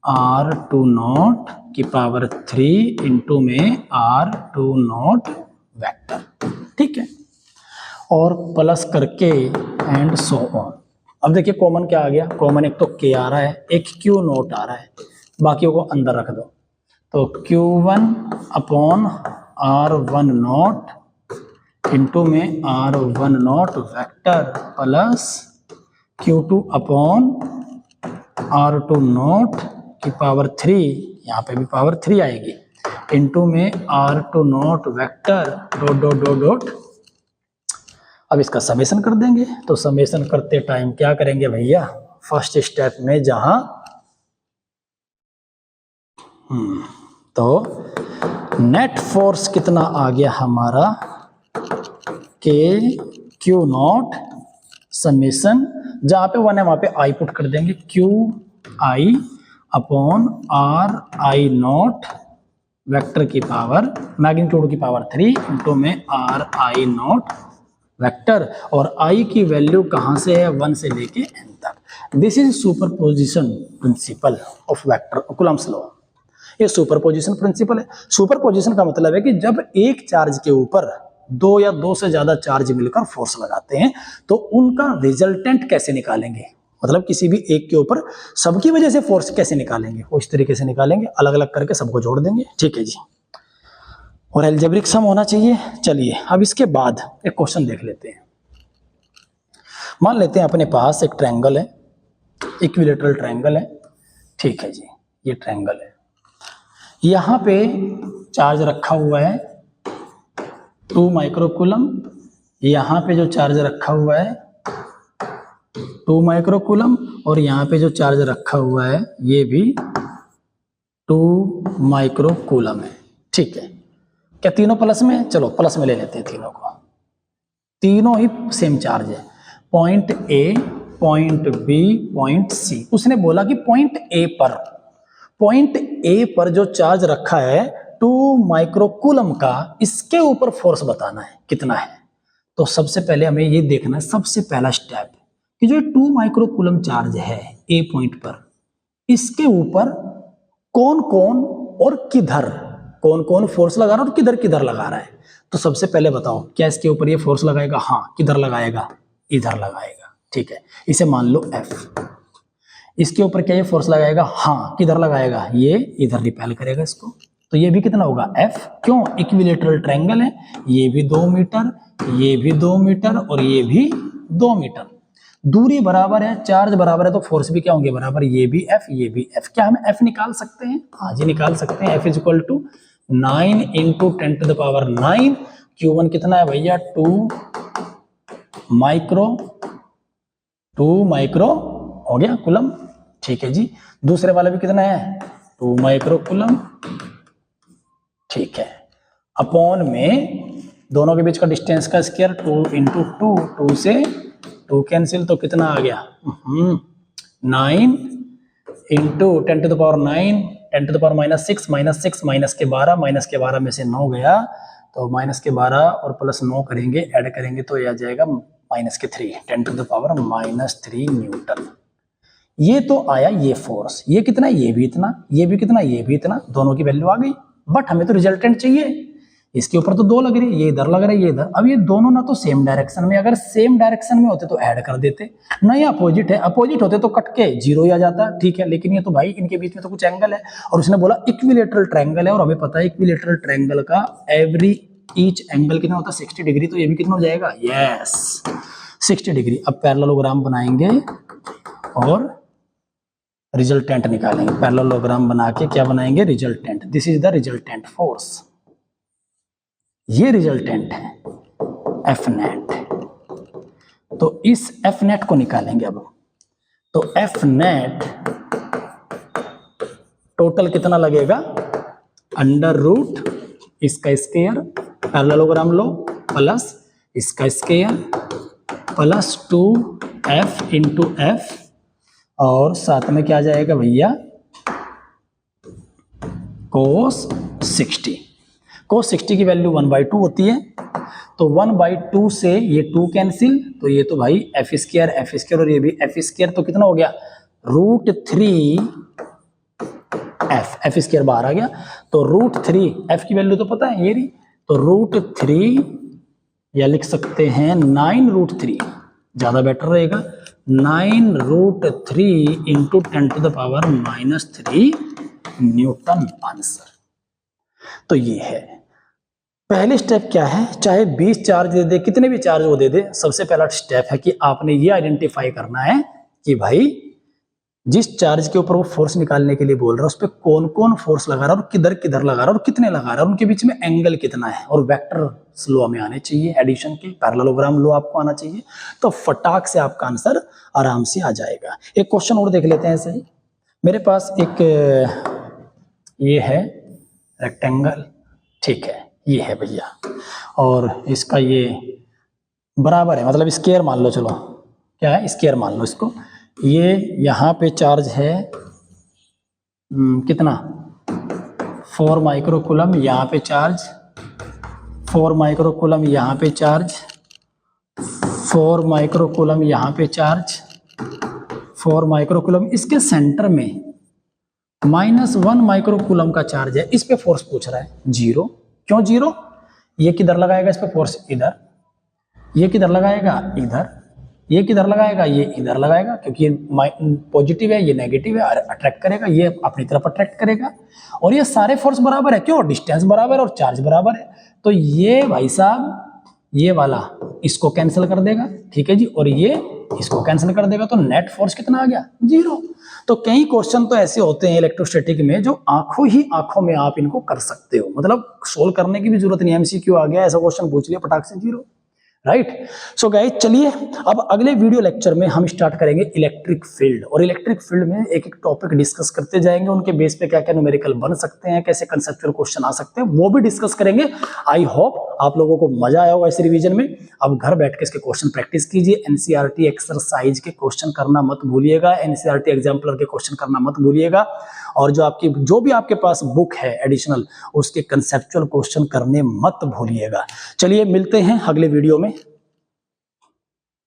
R20 की पावर 3 इंटू में R20 वेक्टर, ठीक है। और प्लस करके एंड सो ऑन। अब देखिए कॉमन क्या आ गया, कॉमन एक तो K आ रहा है, एक Q0 आ रहा है, बाकियों को अंदर रख दो। तो Q1 अपॉन R10 इंटू में R10 vector plus Q2 upon R20 की पावर 3, यहाँ पे भी पावर 3 आएगी, इंटू में R20 vector dot dot dot dot. अब इसका समेशन कर देंगे। तो समेशन करते टाइम क्या करेंगे भैया, फर्स्ट स्टेप में जहां तो नेट फोर्स कितना आ गया हमारा K Q0 समेशन, जहां पे 1 है वहां पे I पुट कर देंगे, QI अपॉन RI0 वेक्टर की पावर मैग्नीट्यूड की पावर 3 इंटू में RI0 वेक्टर, और I की वैल्यू कहां से है 1 से लेके n तक। This is superposition principle of vector Coulomb's law. ये सुपरपोजिशन प्रिंसिपल है। सुपरपोजिशन का मतलब है कि जब एक चार्ज के ऊपर 2 या 2 से ज्यादा चार्ज मिलकर फोर्स लगाते हैं तो उनका रिजल्टेंट कैसे निकालेंगे, मतलब किसी भी एक के ऊपर सबकी वजह से फोर्स कैसे निकालेंगे, वो इस तरीके से निकालेंगे, अलग अलग करके सबको जोड़ देंगे, ठीक है जी। और एल्जेब्रिक सम होना चाहिए। चलिए अब इसके बाद एक क्वेश्चन देख लेते हैं। मान लेते हैं अपने पास एक ट्रायंगल है, इक्विलैटरल ट्रायंगल है, ठीक है जी। ये ट्रायंगल है, यहाँ पे चार्ज रखा हुआ है 2 माइक्रोकूलम, यहाँ पे जो चार्ज रखा हुआ है 2 माइक्रोकूलम, और यहाँ पे जो चार्ज रखा हुआ है ये भी 2 माइक्रोकूलम है, ठीक है। क्या तीनों प्लस में? चलो प्लस में ले लेते हैं तीनों को, तीनों ही सेम चार्ज है। Point A, point B, point C. उसने बोला कि पॉइंट ए पर जो चार्ज रखा है 2 माइक्रोकूलम का, इसके ऊपर फोर्स बताना है कितना है। तो सबसे पहले हमें ये देखना है, सबसे पहला स्टेप कि जो 2 माइक्रोकूलम चार्ज है ए पॉइंट पर, इसके ऊपर कौन कौन और किधर, कौन कौन फोर्स लगा रहा है और किधर किधर लगा रहा है। तो सबसे पहले बताओ क्या इसके ऊपर ये फोर्स लगाएगा? हाँ। किधर लगाएगा? इधर लगाएगा, ठीक है। इसे मान लो F। इसके ऊपर क्या ये फोर्स लगाएगा? हाँ। किधर लगाएगा? ये इधर रिपेल करेगा इसको, तो ये भी कितना होगा? F। क्यों? इक्विलैटरल ट्रायंगल है, ये भी 2 मीटर, ये भी 2 मीटर और ये भी 2 मीटर। दूरी बराबर है, चार्ज बराबर है, तो फोर्स भी क्या होंगे? बराबर। ये भी F, ये भी F। क्या हम F निकाल सकते हैं? हाँ जी निकाल सकते हैं। F is equal to 9 into 10 to the power 9। Q1 कितना है भैया? 2 माइक्रो हो गया कूलम, ठीक है जी। दूसरे वाला भी कितना है? 2 माइक्रो कूलम, ठीक है। अपॉन में दोनों के बीच का डिस्टेंस का स्क्वायर 2 इंटू 2, 2 से 2 कैंसिल, तो कितना आ गया? 9 into 10 to the power 9, 10 to the power -6, -6 minus के 12, माइनस के 12 में से 9 गया, तो माइनस के 12 और प्लस 9 करेंगे, ऐड करेंगे तो ये आ जाएगा माइनस के 3, 10 टू द पावर -3 न्यूटन। ये तो आया ये फोर्स, ये कितना? ये भी इतना, ये भी कितना? ये भी इतना, दोनों की वैल्यू आ गई। बट हमें तो रिजल्टेंट चाहिए। इसके ऊपर तो 2 लग रही है, ये इधर लग रहा है, ये इधर। अब ये दोनों ना तो सेम डायरेक्शन में, अगर सेम डायरेक्शन में होते तो ऐड कर देते, ना ये अपोजिट है, अपोजिट होते तो कट के 0 ही आ जाता, ठीक है। लेकिन ये तो भाई इनके बीच में तो कुछ एंगल है, और उसने बोला इक्विलैटरल ट्रायंगल है, और हमें पता है इक्विलैटरल ट्रायंगल का एवरी ईच एंगल कितना होता है? 60 डिग्री। तो ये भी कितना हो जाएगा? Yes 60 degree. अब पैरेललोग्राम बनाएंगे और रिजल्टेंट निकालेंगे। पैरेललोग्राम बना के क्या बनाएंगे? Resultant. This is the resultant force, ये रिजल्टेंट है F नेट। तो इस F नेट को निकालेंगे अब। तो F नेट टोटल कितना लगेगा? अंडर रूट इसका स्क्वायर पैरेललोग्राम लो प्लस इसका square plus 2f into F और साथ में क्या जाएगा भैया cos 60। cos 60 की वैल्यू 1/2 होती है, तो 1/2 से ये 2 कैंसिल, तो ये तो भाई एफ स्क्वायर और ये भी एफ स्क्वायर, तो कितना हो गया √3 एफ स्क्वायर बाहर आ गया, तो √3 एफ की वैल्यू तो पता है ये रही, तो √3 या लिख सकते हैं 9√3, ज्यादा बेटर रहेगा, 9√3 इंटू 10⁻³ न्यूटन आंसर। तो ये है पहले स्टेप। क्या है, चाहे 20 चार्ज दे दे, कितने भी चार्ज वो दे दे, सबसे पहला स्टेप है कि आपने ये आइडेंटिफाई करना है कि भाई जिस चार्ज के ऊपर वो फोर्स निकालने के लिए बोल रहा है उस पर कौन कौन फोर्स लगा रहा है और किधर किधर लगा रहा है और कितने लगा रहा है, उनके बीच में एंगल कितना है, और वेक्टर लॉ में आने चाहिए, एडिशन के पैरेललोग्राम लॉ आपको आना चाहिए, तो फटाक से आपका आंसर आराम से आ जाएगा। एक क्वेश्चन और देख लेते हैं ऐसे ही। मेरे पास एक ये है रेक्टेंगल, ठीक है, ये है भैया, और इसका ये बराबर है, मतलब स्क्वायर मान लो, चलो क्या है स्क्वायर मान लो इसको। ये यहाँ पे चार्ज है कितना 4 माइक्रोकूलम, यहाँ पे चार्ज 4 माइक्रोकूलम, यहाँ पे चार्ज 4 माइक्रोकूलम, यहाँ पे चार्ज 4 माइक्रोकूलम। इसके सेंटर में -1 माइक्रोकूलम का चार्ज है, इस पे फोर्स पूछ रहा है 0। क्यों 0? ये किधर लगाएगा इस पे फोर्स, इधर, ये किधर लगाएगा इधर, ये किधर लगाएगा, ये इधर लगाएगा, क्योंकि ये पॉजिटिव है ये नेगेटिव है, अट्रैक्ट करेगा, ये अपनी तरफ अट्रैक्ट करेगा, और ये सारे फोर्स बराबर है, क्यों, डिस्टेंस बराबर है और चार्ज बराबर है, तो ये भाई साहब ये वाला इसको कैंसिल कर देगा, ठीक है जी, और ये इसको कैंसिल कर देगा, तो नेट फोर्स कितना आ गया 0। तो कई क्वेश्चन तो ऐसे होते हैं इलेक्ट्रोस्टैटिक में जो आंखों में आप इनको कर सकते हो, मतलब सोल्व करने की भी जरूरत नहीं, एमसीक्यू आ गया, ऐसा क्वेश्चन पूछ लिया पटाख से 0, राइट। सो गाइस चलिए अब अगले वीडियो लेक्चर में हम स्टार्ट करेंगे इलेक्ट्रिक फील्ड, और इलेक्ट्रिक फील्ड में एक एक टॉपिक डिस्कस करते जाएंगे, उनके बेस पे क्या क्या न्यूमेरिकल बन सकते हैं, कैसे कंसेप्चुअल क्वेश्चन आ सकते हैं, वो भी डिस्कस करेंगे। आई होप आप लोगों को मजा आया होगा इस रिवीजन में। अब घर बैठ के इसके क्वेश्चन प्रैक्टिस कीजिए, एनसीईआरटी एक्सरसाइज के क्वेश्चन करना मत भूलिएगा, एनसीईआरटी एग्जाम्पलर के क्वेश्चन करना मत भूलिएगा, और जो भी आपके पास बुक है एडिशनल उसके कंसेप्चुअल क्वेश्चन करने मत भूलिएगा। चलिए मिलते हैं अगले वीडियो में,